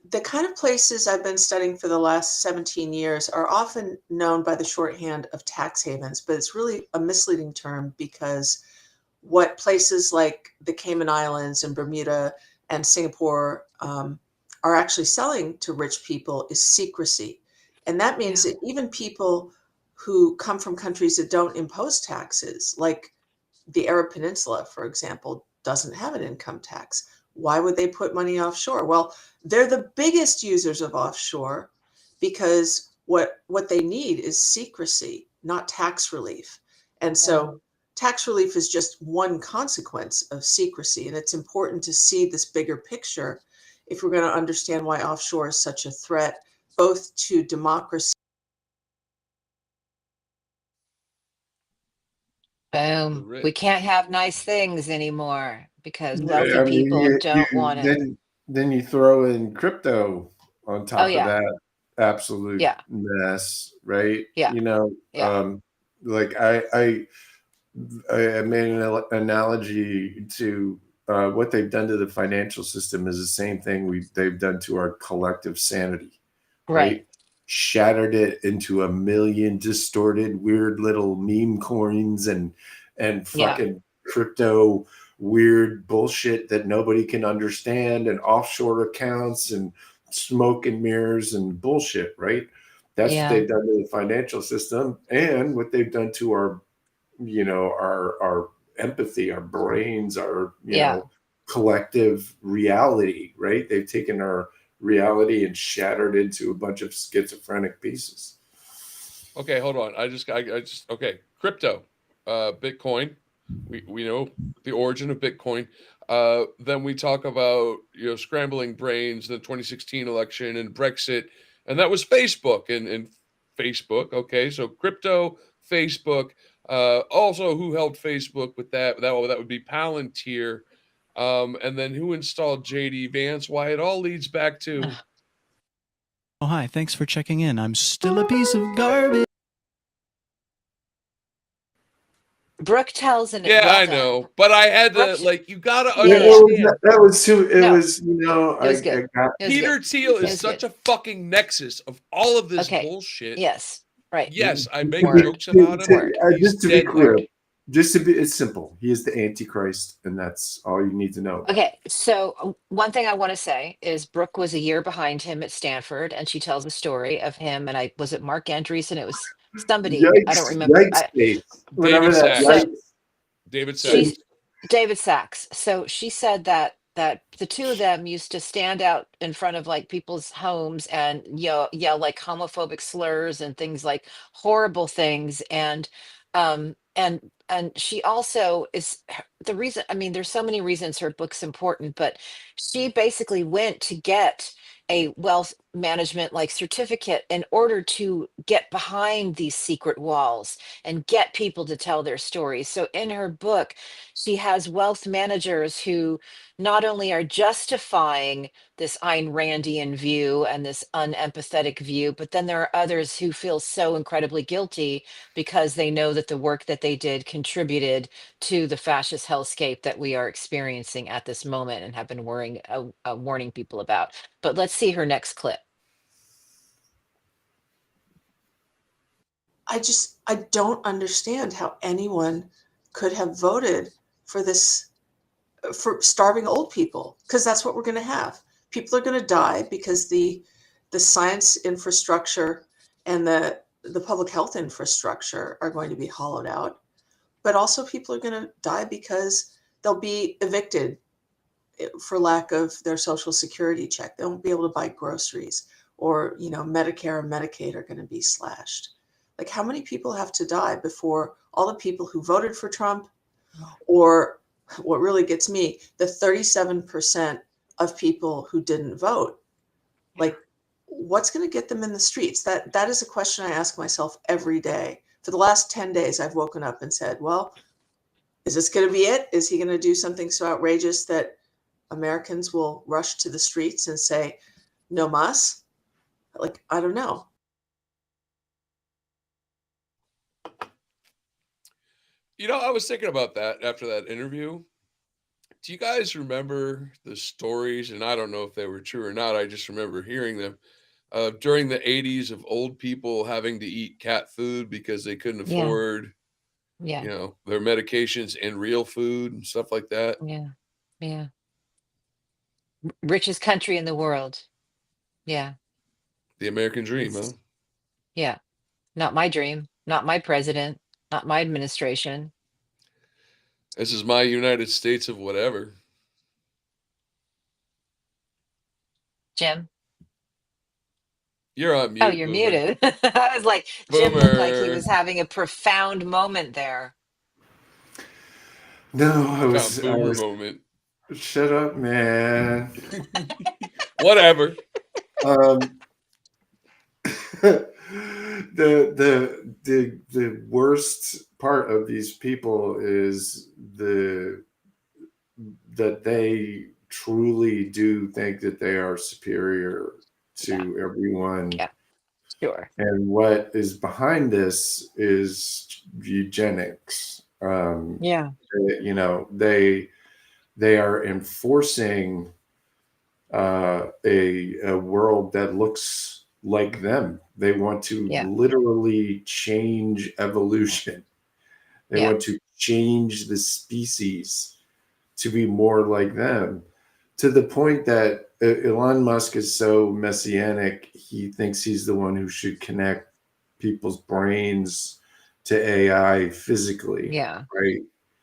The kind of places I've been studying for the last 17 years are often known by the shorthand of tax havens, but it's really a misleading term, because what places like the Cayman Islands and Bermuda and Singapore are actually selling to rich people is secrecy. And that means that even people who come from countries that don't impose taxes, like the Arab Peninsula, for example, doesn't have an income tax. Why would they put money offshore? Well, they're the biggest users of offshore, because what they need is secrecy, not tax relief. And so tax relief is just one consequence of secrecy. And it's important to see this bigger picture if we're going to understand why offshore is such a threat, both to democracy. Boom. We can't have nice things anymore because Yeah, wealthy people don't want it. Then you throw in crypto on top of yeah. that absolute Yeah. mess, right? Yeah. Like I made an analogy to what they've done to the financial system is the same thing they've done to our collective sanity, right? Shattered it into a million distorted, weird little meme coins and fucking crypto weird bullshit that nobody can understand, and offshore accounts and smoke and mirrors and bullshit, right? That's what they've done to the financial system, and what they've done to our empathy, our brains, our collective reality, right? They've taken our reality and shattered into a bunch of schizophrenic pieces. Okay, hold on. Okay. Crypto, Bitcoin. We know the origin of Bitcoin. Then we talk about scrambling brains, the 2016 election and Brexit, and that was Facebook and Facebook. Okay, so crypto, Facebook. Also, who helped Facebook with that? That would be Palantir. And then who installed JD Vance? Why it all leads back to. Oh, hi. Thanks for checking in. I'm still a piece of garbage. Brooke tells an I know, but I had to you got to understand. That was too. It was good. Peter Thiel is such a fucking nexus of all of this bullshit. Yes, right. Yes, I make jokes about him. Just to be clear, Just to be, it's simple. He is the Antichrist, and that's all you need to know. Okay, so one thing I want to say is Brooke was a year behind him at Stanford, and she tells a story of him. And was it Mark Andreessen? It was somebody, I don't Yikes! remember. Yikes! Face. Whatever David that. Sachs. So Yikes. David she's Sachs. David Sachs. So she said that the two of them used to stand out in front of like people's homes and yell like homophobic slurs and things like horrible things. And she also is the reason. I mean, there's so many reasons her book's important, but she basically went to get a wealth management like certificate in order to get behind these secret walls and get people to tell their stories. So in her book, she has wealth managers who not only are justifying this Ayn Randian view and this unempathetic view, but then there are others who feel so incredibly guilty because they know that the work that they did contributed to the fascist hellscape that we are experiencing at this moment and have been warning people about. But let's see her next clip. I don't understand how anyone could have voted for this, for starving old people, because that's what we're going to have. People are going to die because the science infrastructure and the public health infrastructure are going to be hollowed out. But also people are going to die because they'll be evicted for lack of their social security check. They won't be able to buy groceries, or, Medicare and Medicaid are going to be slashed. Like, how many people have to die before all the people who voted for Trump, or what really gets me, the 37% of people who didn't vote? Like, what's going to get them in the streets? That is a question I ask myself every day. For the last 10 days, I've woken up and said, well, is this going to be it? Is he going to do something so outrageous that Americans will rush to the streets and say, no mas? Like, I don't know. I was thinking about that after that interview. Do you guys remember the stories? And I don't know if they were true or not. I just remember hearing them during the 80s of old people having to eat cat food because they couldn't Yeah. afford, Yeah. their medications and real food and stuff like that. Yeah. Yeah. Richest country in the world. Yeah. The American dream, huh? It's, yeah. Not my dream. Not my president. Not my administration. This is my United States of whatever. Jim. You're on Oh, mute, you're Boomer. muted. I was like, Jim looked like he was having a profound moment there. No, I Boomer was moment. Shut up, man. Whatever. The worst part of these people is that they truly do think that they are superior to everyone. Yeah, sure. And what is behind this is eugenics. Yeah. They are enforcing a world that looks like them. They want to literally change evolution. They want to change the species to be more like them, to the point that Elon Musk is so messianic, he thinks he's the one who should connect people's brains to AI physically. Yeah.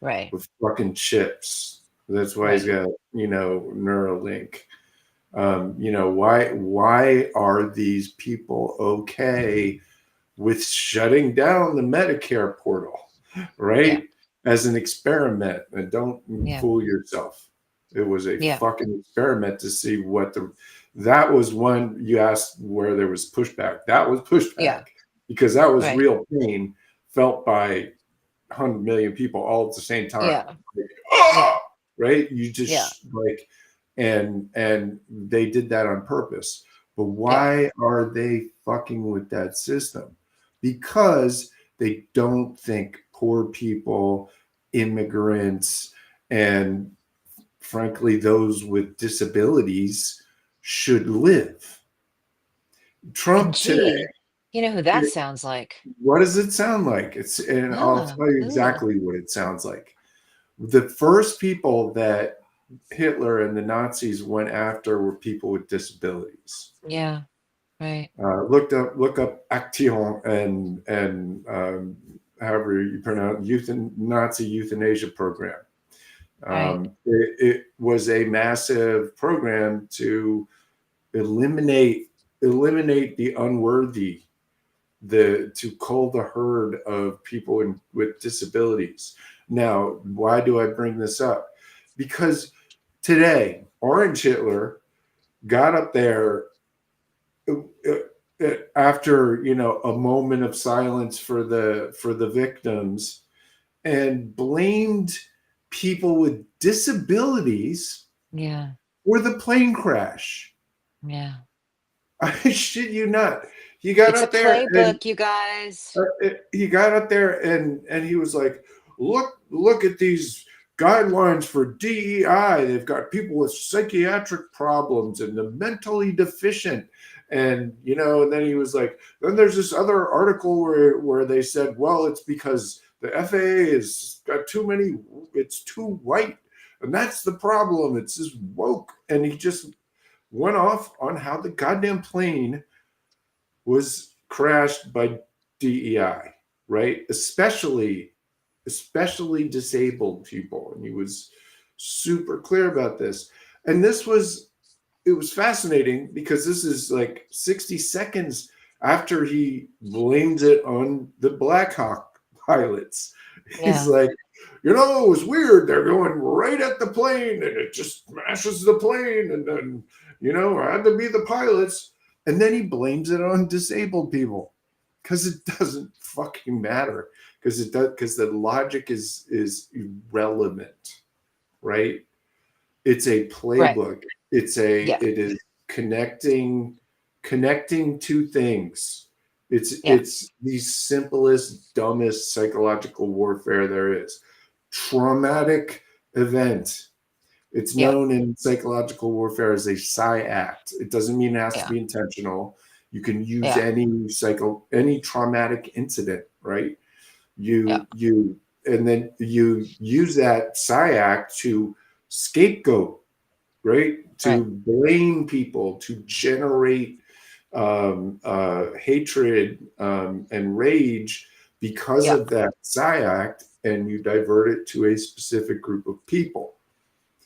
Right. With fucking chips. That's why he's got, Neuralink. Why are these people okay with shutting down the Medicare portal, right? As an experiment, and don't fool yourself. It was a fucking experiment to see that was one you asked where there was pushback. That was pushback because that was real pain felt by 100 million people all at the same time. Right? You just and they did that on purpose. But why are they fucking with that system? Because they don't think poor people, immigrants, and frankly, those with disabilities should live. Trump today, You know who that sounds like? What does it sound like? And I'll Ah, tell you ooh, exactly what it sounds like. The first people that Hitler and the Nazis went after were people with disabilities. yeah, right, Look up Action and however you pronounce Nazi euthanasia program. right, It was a massive program to eliminate the unworthy, to cull the herd of people with disabilities. Now, why do I bring this up? Because today, Orange Hitler got up there after a moment of silence for the victims, and blamed people with disabilities yeah, for the plane crash. yeah. I shit you not. He got It's a up there and playbook, you guys. he was like, look at these guidelines for DEI. They've got people with psychiatric problems and the mentally deficient. And and then he was like, then there's this other article where they said, well, it's because the FAA has got it's too white. And that's the problem. It's just woke. And he just went off on how the goddamn plane was crashed by DEI, right? Especially disabled people. And he was super clear about this. And it was fascinating because this is like 60 seconds after he blamed it on the Black Hawk pilots. He's Yeah, like, it was weird. They're going right at the plane and it just smashes the plane. And then, I had to be the pilots. And then he blames it on disabled people because it doesn't fucking matter, because the logic is irrelevant, right? It's a right, playbook. yeah, It is connecting two things. yeah, It's the simplest, dumbest psychological warfare there is. Traumatic event. It's yeah, known in psychological warfare as a psi-act. It doesn't mean it has to yeah, be intentional. You can use yeah, any traumatic incident, right? yeah, And then you use that psi-act to scapegoat, right? right, To blame people, to generate hatred and rage because yeah, of that psi-act, and you divert it to a specific group of people.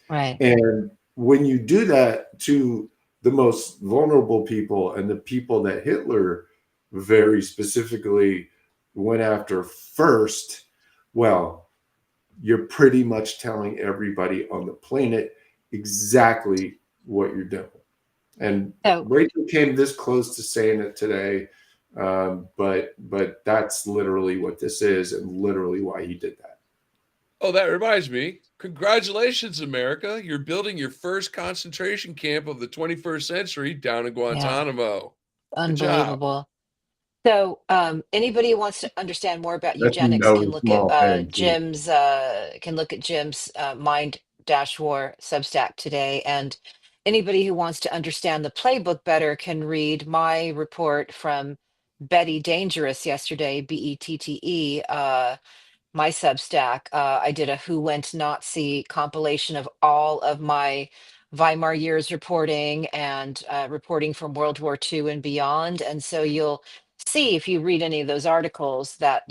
right, And when you do that to the most vulnerable people and the people that Hitler very specifically went after first, well, you're pretty much telling everybody on the planet exactly what you're doing. And so Rachel came this close to saying it today, but that's literally what this is, and literally why he did that. Oh, that reminds me. Congratulations, America. You're building your first concentration camp of the 21st century down in yeah, Guantanamo. Good job. unbelievable. So, anybody who wants to understand more about That's eugenics no small thing, too. Jim's Mind Dash War Substack today, and anybody who wants to understand the playbook better can read my report from Betty Dangerous yesterday, BETTE, my Substack. I did a Who Went Nazi compilation of all of my Weimar years reporting and reporting from World War II and beyond. And so you'll see if you read any of those articles that,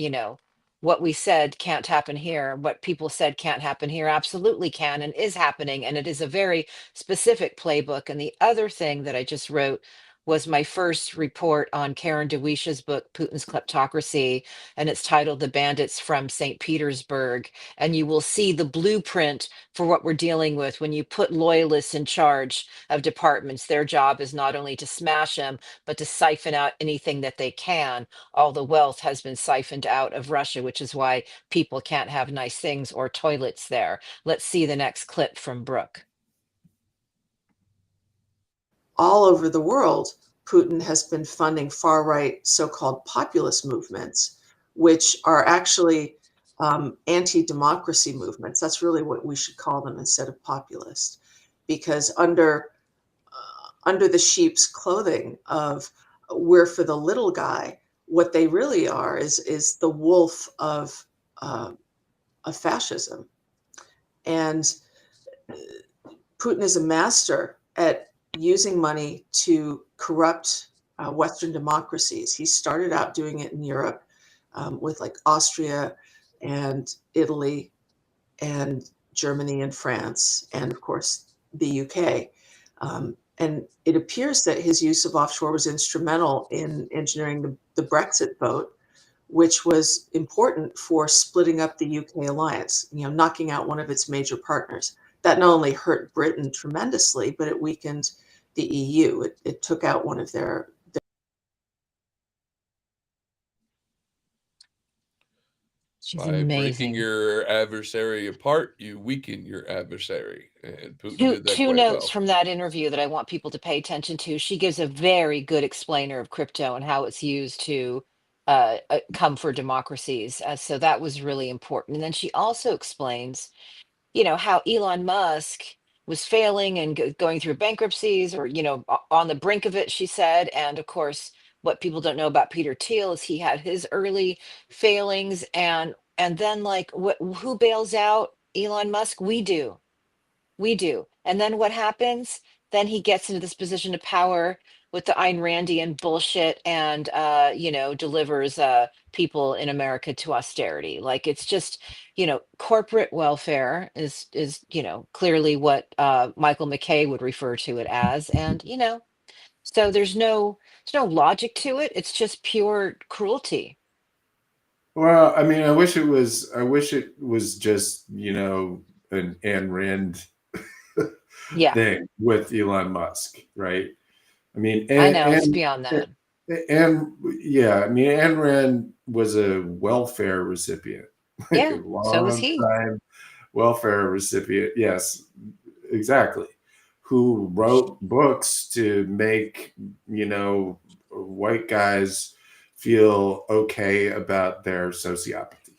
what we said can't happen here, what people said can't happen here, absolutely can and is happening. And it is a very specific playbook. And the other thing that I just wrote was my first report on Karen DeWeesh's book, Putin's Kleptocracy, and it's titled The Bandits from St. Petersburg. And you will see the blueprint for what we're dealing with when you put loyalists in charge of departments. Their job is not only to smash them, but to siphon out anything that they can. All the wealth has been siphoned out of Russia, which is why people can't have nice things or toilets there. Let's see the next clip from Brooke. All over the world, Putin has been funding far-right so-called populist movements, which are actually anti-democracy movements. That's really what we should call them instead of populist, because under the sheep's clothing of we're for the little guy. What they really are is the wolf of fascism. And Putin is a master at using money to corrupt Western democracies. He started out doing it in Europe with like Austria and Italy and Germany and France, and of course the UK. And it appears that his use of offshore was instrumental in engineering the Brexit vote, which was important for splitting up the UK alliance, knocking out one of its major partners. That not only hurt Britain tremendously, but it weakened the EU. It took out one of their She's By breaking amazing. your adversary apart, you weaken your adversary. And Putin did that Two quite notes well. from that interview that I want people to pay attention to. She gives a very good explainer of crypto and how it's used to come for democracies. So that was really important. And then she also explains, how Elon Musk was failing and going through bankruptcies, or, on the brink of it, she said. And of course, what people don't know about Peter Thiel is he had his early failings, and then, like, who bails out Elon Musk? We do. And then what happens? Then he gets into this position of power with the Ayn Randian bullshit, and delivers people in America to austerity. Like, it's just, corporate welfare is clearly what Michael McKay would refer to it as. And so there's no logic to it. It's just pure cruelty. Well, I mean, I wish it was. I wish it was just an Ayn Rand Yeah, thing with Elon Musk, right? I mean, I know it's beyond that. and yeah, I mean, Ayn Rand was a welfare recipient, like a Yeah, so was long he. time welfare recipient. Yes, exactly. Who wrote books to make white guys feel okay about their sociopathy,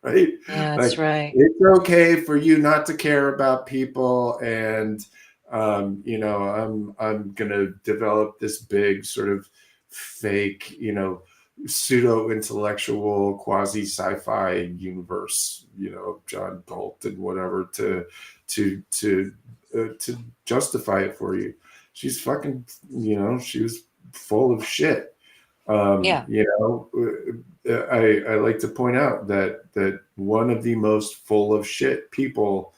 right? Yeah, Like, that's right. it's okay for you not to care about people, and I'm gonna develop this big sort of fake, pseudo intellectual quasi sci-fi universe, John Galt and whatever, to justify it for you. She's fucking, she was full of shit. Yeah, I like to point out that one of the most full of shit people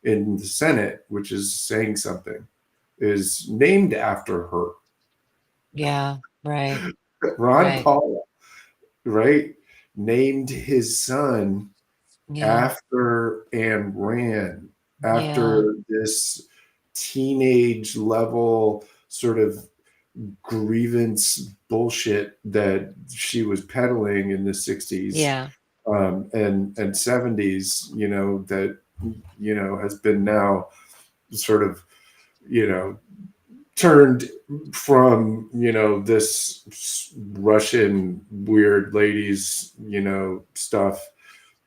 in the Senate, which is saying something, is named after her. yeah, right, Ron right. Paul, right, named his son Yeah, after Ayn Rand, yeah, after this teenage level sort of grievance bullshit that she was peddling in the 60s yeah, and 70s, that has been now sort of turned from this Russian weird ladies stuff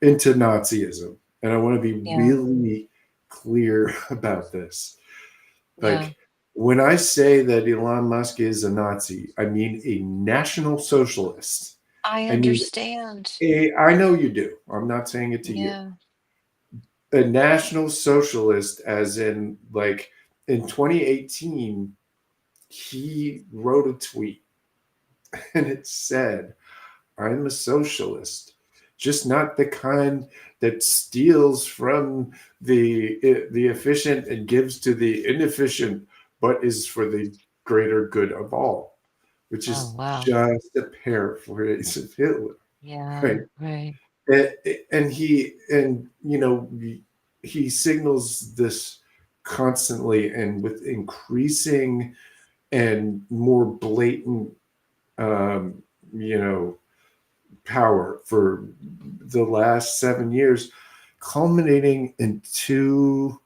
into Nazism. And I want to be yeah, really clear about this. yeah. Like, when I say that Elon Musk is a Nazi, I mean a national socialist. I I mean, understand. I know you do. I'm not saying it to you. Yeah, A national socialist, as in, like, in 2018, he wrote a tweet and it said, I'm a socialist, just not the kind that steals from the efficient and gives to the inefficient, but is for the greater good of all, which oh is wow. just a paraphrase of Hitler, Yeah, right? right. And he signals this constantly and with increasing and more blatant um, you know power for the last 7 years, culminating in two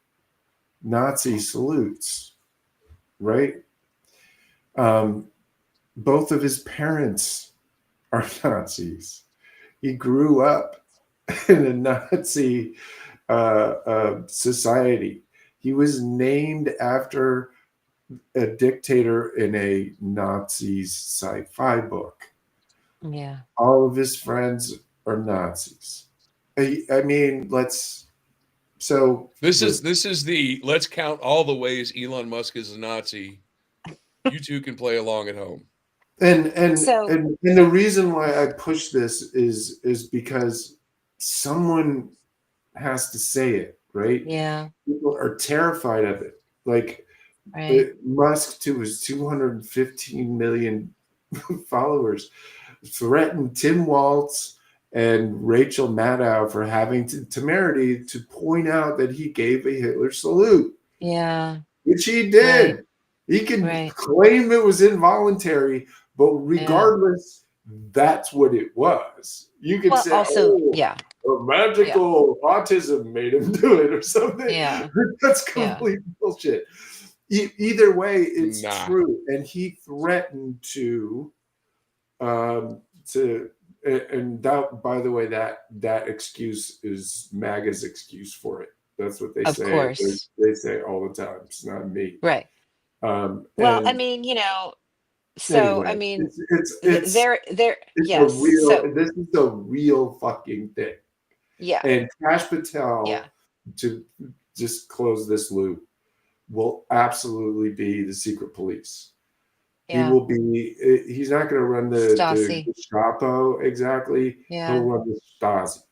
Nazi salutes, right? Um, both of his parents are Nazis. He grew up in a Nazi society. He was named after a dictator in a Nazi's sci-fi book. Yeah. All of his friends are Nazis. I mean, let's. So This is the let's count all the ways Elon Musk is a Nazi. You two can play along at home. and So the reason why I push this is because someone has to say it, right? yeah, People are terrified of it. Like right. Musk, to his 215 million followers, threatened Tim Waltz and Rachel Maddow for having temerity to point out that he gave a Hitler salute, Yeah, which he right, did. He can right. claim it was involuntary, but Yeah. regardless, that's what it was. You could Well, say, also, oh, yeah, a yeah, magical autism made him do it or something. yeah, That's yeah. complete bullshit. Either way, it's Nah. true. And he threatened um, to, and that, by the way, that excuse is MAGA's excuse for it. That's what they Of say. course. They say all the time. It's not me. Right. Well, I And mean, so I anyway, mean, it's there, it's a yes. real. So This is a real fucking thing. yeah, And Cash Patel, yeah, to just close this loop, will absolutely be the secret police. He yeah. will be. He's not going to run the Stasi. Gestapo exactly. He'll Yeah. run the Stasi.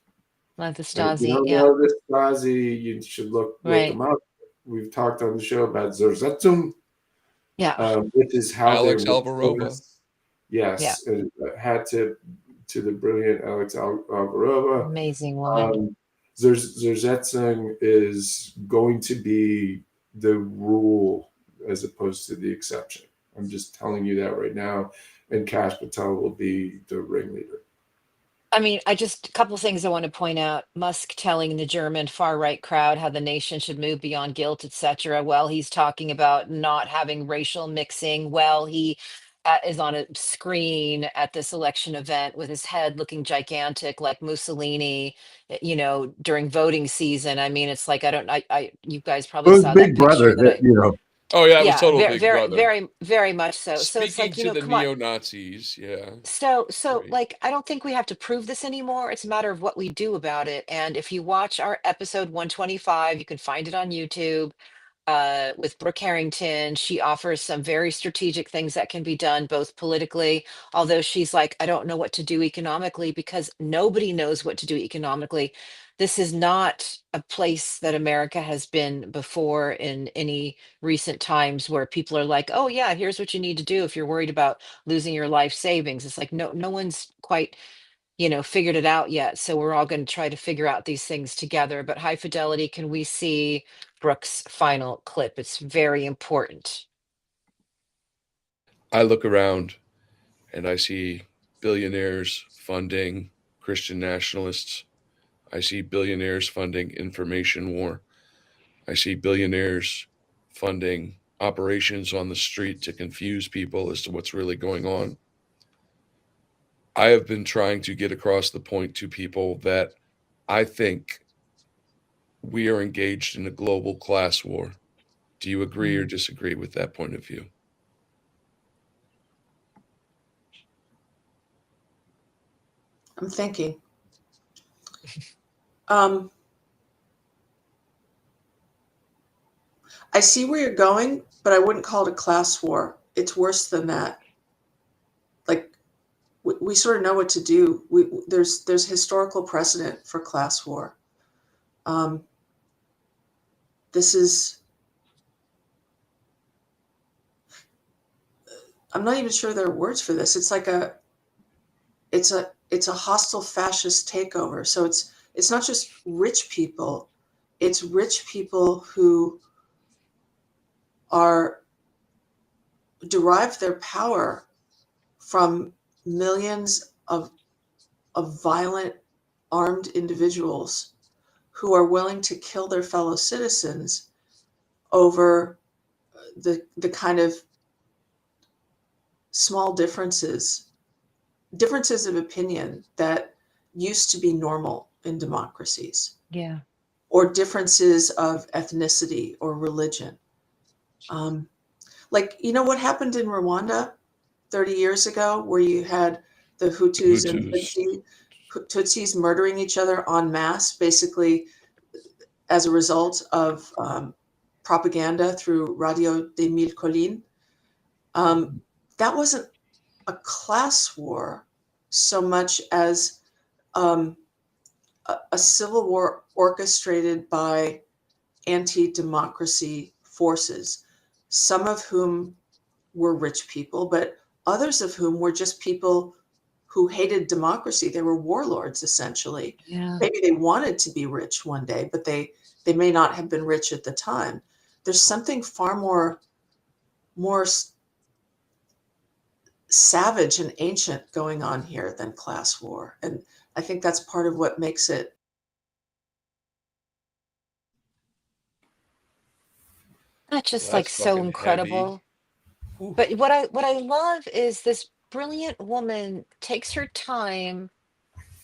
Like the And if you Stasi. don't Yeah. know the Stasi, you should look Right. them up. We've talked on the show about Zersetzung, Yeah. which is how they Alex Alvarova. replace. Yeah. Yes, had to the brilliant Alex Alvarova. Amazing woman. Zersetzung is going to be the rule as opposed to the exception. I'm just telling you that right now. And Cash Patel will be the ringleader. I mean, a couple things I want to point out. Musk telling the German far right crowd how the nation should move beyond guilt, etc. Well, he's talking about not having racial mixing. Well, he is on a screen at this election event with his head looking gigantic like Mussolini, during voting season. I mean, it's like, you guys It probably was saw that Big picture Brother that that, I, Oh yeah, it was yeah, total very, Big very, Brother. very, very much so. So it's Speaking like, to the come on. neo-Nazis, yeah. So Right. like, I don't think we have to prove this anymore. It's a matter of what we do about it. And if you watch our episode 125, you can find it on YouTube, with Brooke Harrington. She offers some very strategic things that can be done both politically, although she's like, I don't know what to do economically because nobody knows what to do economically. This is not a place that America has been before in any recent times where people are like, oh yeah, here's what you need to do if you're worried about losing your life savings. It's like, no one's quite figured it out yet. So we're all going to try to figure out these things together. But High Fidelity, can we see Brooke's final clip? It's very important. I look around and I see billionaires funding Christian nationalists. I see billionaires funding information war. I see billionaires funding operations on the street to confuse people as to what's really going on. I have been trying to get across the point to people that I think we are engaged in a global class war. Do you agree or disagree with that point of view? I'm thinking. I see where you're going, but I wouldn't call it a class war. It's worse than that. Like, we sort of know what to do. There's historical precedent for class war. This is. I'm not even sure there are words for this. It's like it's a hostile fascist takeover. So it's not just rich people. It's rich people who derive their power from millions of violent armed individuals who are willing to kill their fellow citizens over the kind of small differences of opinion that used to be normal in democracies. Yeah. Or differences of ethnicity or religion. Like, you know what happened in Rwanda 30 years ago, where you had the Hutus and Tutsis murdering each other en masse, basically as a result of propaganda through Radio des Mille Collines. That wasn't a class war so much as a civil war orchestrated by anti-democracy forces, some of whom were rich people, but others of whom were just people who hated democracy. They were warlords, essentially. Yeah. Maybe they wanted to be rich one day, but they may not have been rich at the time. There's something far more savage and ancient going on here than class war. And I think that's part of what makes it. Not just Well, like that's so fucking incredible. heavy. But what I love is this brilliant woman takes her time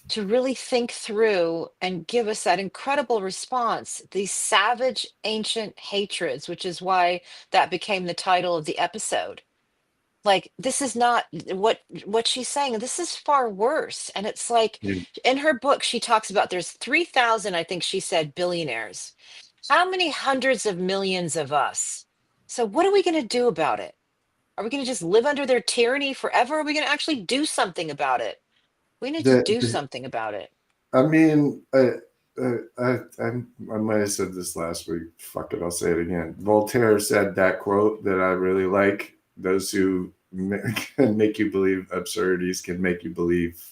to really think through and give us that incredible response, these savage ancient hatreds, which is why that became the title of the episode. Like, this is not what she's saying. This is far worse. And it's like, Yeah. in her book, she talks about there's 3,000, I think she said, billionaires. How many hundreds of millions of us? So what are we going to do about it? Are we going to just live under their tyranny forever? Or are we going to actually do something about it? We need to do The something about it. I mean, I might have said this last week. Fuck it, I'll say it again. Voltaire said that quote that I really like: "Those who can make you believe absurdities can make you believe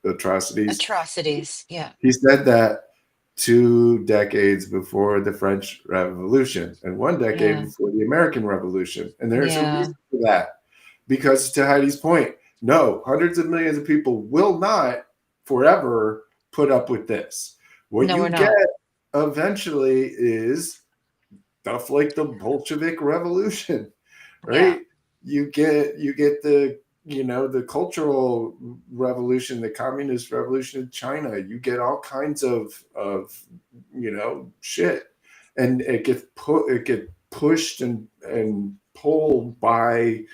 atrocities." Atrocities. Yeah. He said that 2 decades before the French Revolution and 1 decade Yeah. before the American Revolution, and there's a Yeah. reason for that. Because to Heidi's point, no, hundreds of millions of people will not forever put up with this. What No, you we're get not. eventually is stuff like the Bolshevik Revolution, Yeah. right? You get the the Cultural Revolution, the Communist Revolution in China. You get all kinds of shit, and it gets pushed and pulled by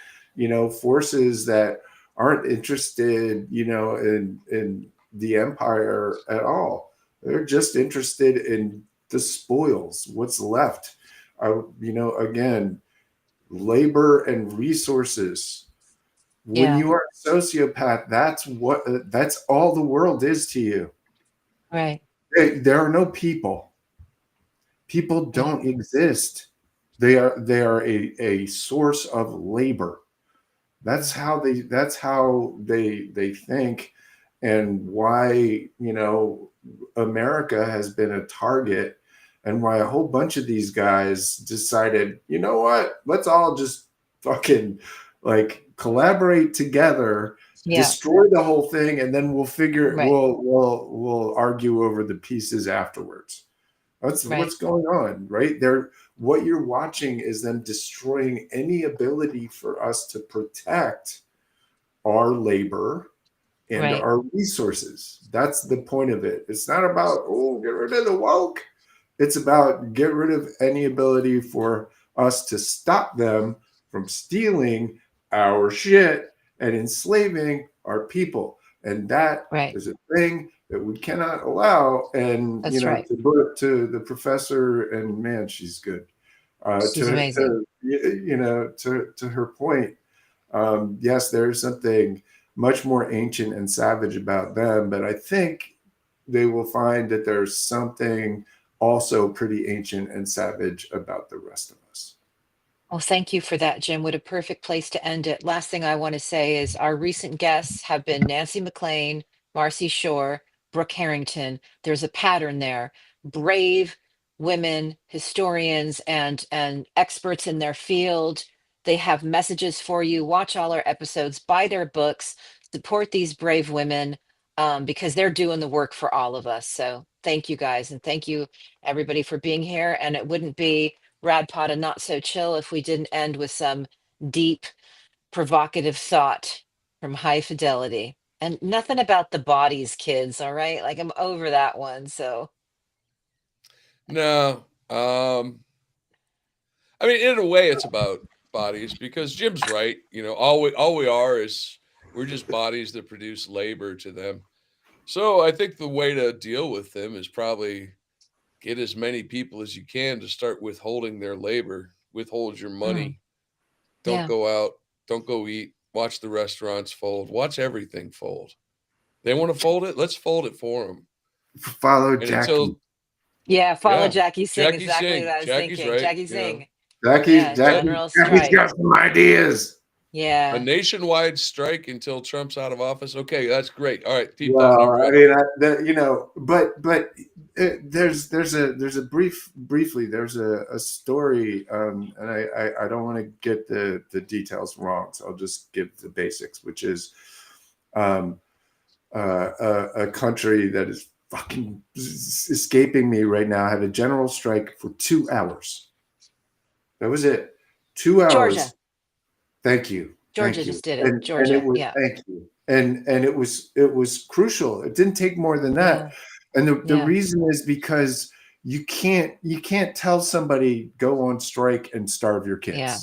forces that aren't interested in the empire at all. They're just interested in the spoils, what's left. Again, labor and resources. When Yeah. you are a sociopath, that's all the world is to you. Right. There are no people. People don't exist. They are a source of labor. That's how they think, and why America has been a target, and why a whole bunch of these guys decided, you know what, let's all just fucking collaborate together, Yeah. destroy the whole thing, and then we'll Right. we'll argue over the pieces afterwards. That's Right. what's going on, right? What you're watching is them destroying any ability for us to protect our labor and Right. our resources. That's the point of it. It's not about, get rid of the woke. It's about get rid of any ability for us to stop them from stealing our shit and enslaving our people. And that Right. is a thing that we cannot allow. And That's right. to the professor, and man, she's good. She's amazing. To her point, yes, there's something much more ancient and savage about them, but I think they will find that there's something also pretty ancient and savage about the rest of us. Well, thank you for that, Jim. What a perfect place to end it. Last thing I want to say is our recent guests have been Nancy McLean, Marcy Shore, Brooke Harrington. There's a pattern there. Brave women, historians, and experts in their field. They have messages for you. Watch all our episodes, buy their books, support these brave women because they're doing the work for all of us. So thank you guys. And thank you everybody for being here. And it wouldn't be Rad Pod and Not So Chill if we didn't end with some deep, provocative thought from High Fidelity. And nothing about the bodies, kids, all right? Like, I'm over that one. So, No. I mean, in a way, it's about bodies, because Jim's right. You know, all we are is we're just bodies that produce labor to them. So I think the way to deal with them is probably get as many people as you can to start withholding their labor, withhold your money. Don't Yeah. go out, don't go eat, watch the restaurants fold, watch everything fold. They want to fold it, let's fold it for them. Follow And Jackie. until Yeah, follow yeah, Jackie Singh. Jackie Exactly Singh. what I was Jackie's thinking. right. Jackie You Singh. know, Yeah, Jackie's general strike. got some ideas. a Yeah. nationwide strike until Trump's out of office. Okay, that's great. All right, deep thought Well, number I one. mean, you know, but there's a briefly there's a story, and I don't want to get the details wrong, so I'll just give the basics, which is a country that is fucking escaping me right now had a general strike for 2 hours. That was it. 2 hours. Georgia. Thank you. Georgia just did it. Georgia. And it was, Yeah. Thank you. And it was crucial. It didn't take more than that. And the reason is because you can't tell somebody go on strike and starve your kids. Yeah.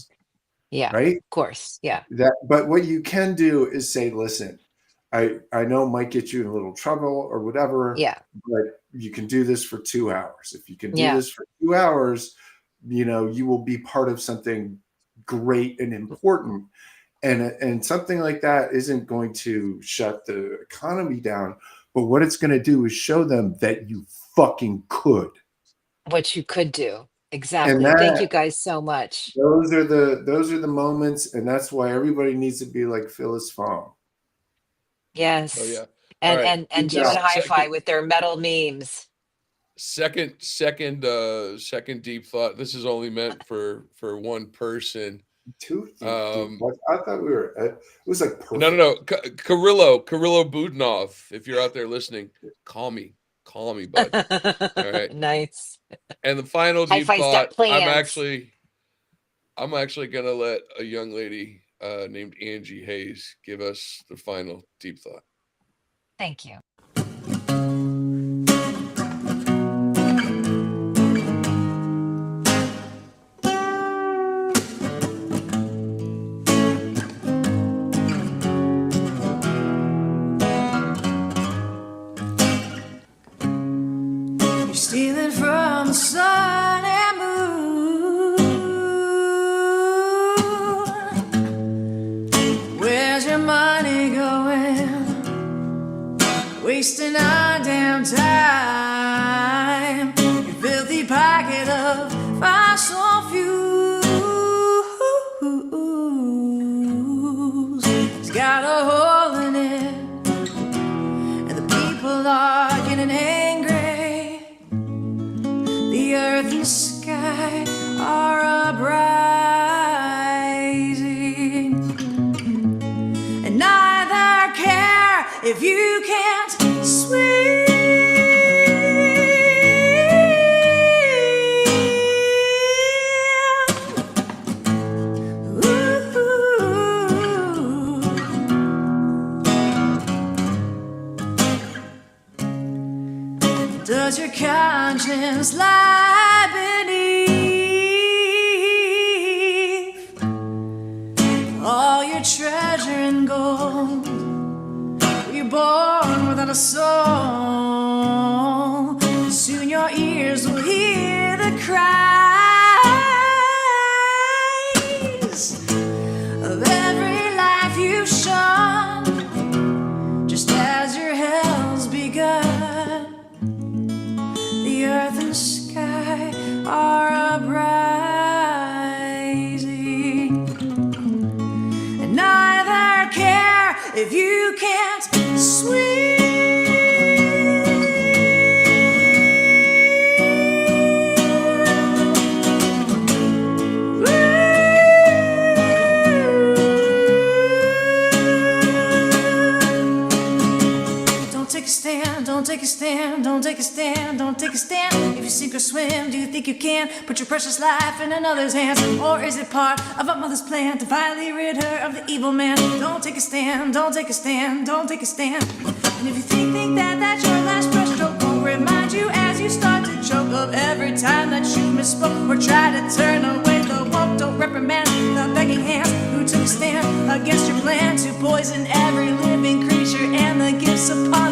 Yeah. Right? Of course. Yeah. But what you can do is say, listen, I know it might get you in a little trouble or whatever. Yeah. But you can do this for 2 hours. If you can do Yeah. this for 2 hours, you know, you will be part of something great and important. And something like that isn't going to shut the economy down, but what it's going to do is show them that you fucking could. What you could do. Exactly. And that, thank you guys so much. Those are the moments, and that's why everybody needs to be like Phyllis Fong. Yes. Oh yeah. And All right. and Jim and Hi-Fi with their metal memes. Second deep thought. This is only meant for one person. Two. I thought we were. It was like perfect. No. Kirillo Budnov. If you're out there listening, call me, bud. All right. Nice. And the final deep Hi-Fi's got thought. plans. I'm actually gonna let a young lady named Angie Hayes give us the final deep thought. Thank you. Stealing from the sun and moon. Where's your money going? Wasting our damn time. Your filthy pocket of fossil fuels. It's got a hole in it, and the people are getting angry. The earth and sky are uprising, and neither care if you can't swim. Does your conscience lie beneath all your treasure and gold? Were you born without a soul? Soon your ears will hear the cries of every life you've shone, just as your hell's begun. The earth and sky are uprising, and neither care if you can't swim. Don't take a stand, don't take a stand, don't take a stand, don't take a stand. If you sink or swim, do you think you can put your precious life in another's hands? Or is it part of a mother's plan to finally rid her of the evil man? Don't take a stand, don't take a stand, don't take a stand. And if you think that that's your last breaststroke, I'll remind you as you start to choke of every time that you misspoke or try to turn away the woke. Don't reprimanded the begging hands who took a stand against your plan to poison every living creature and the gifts upon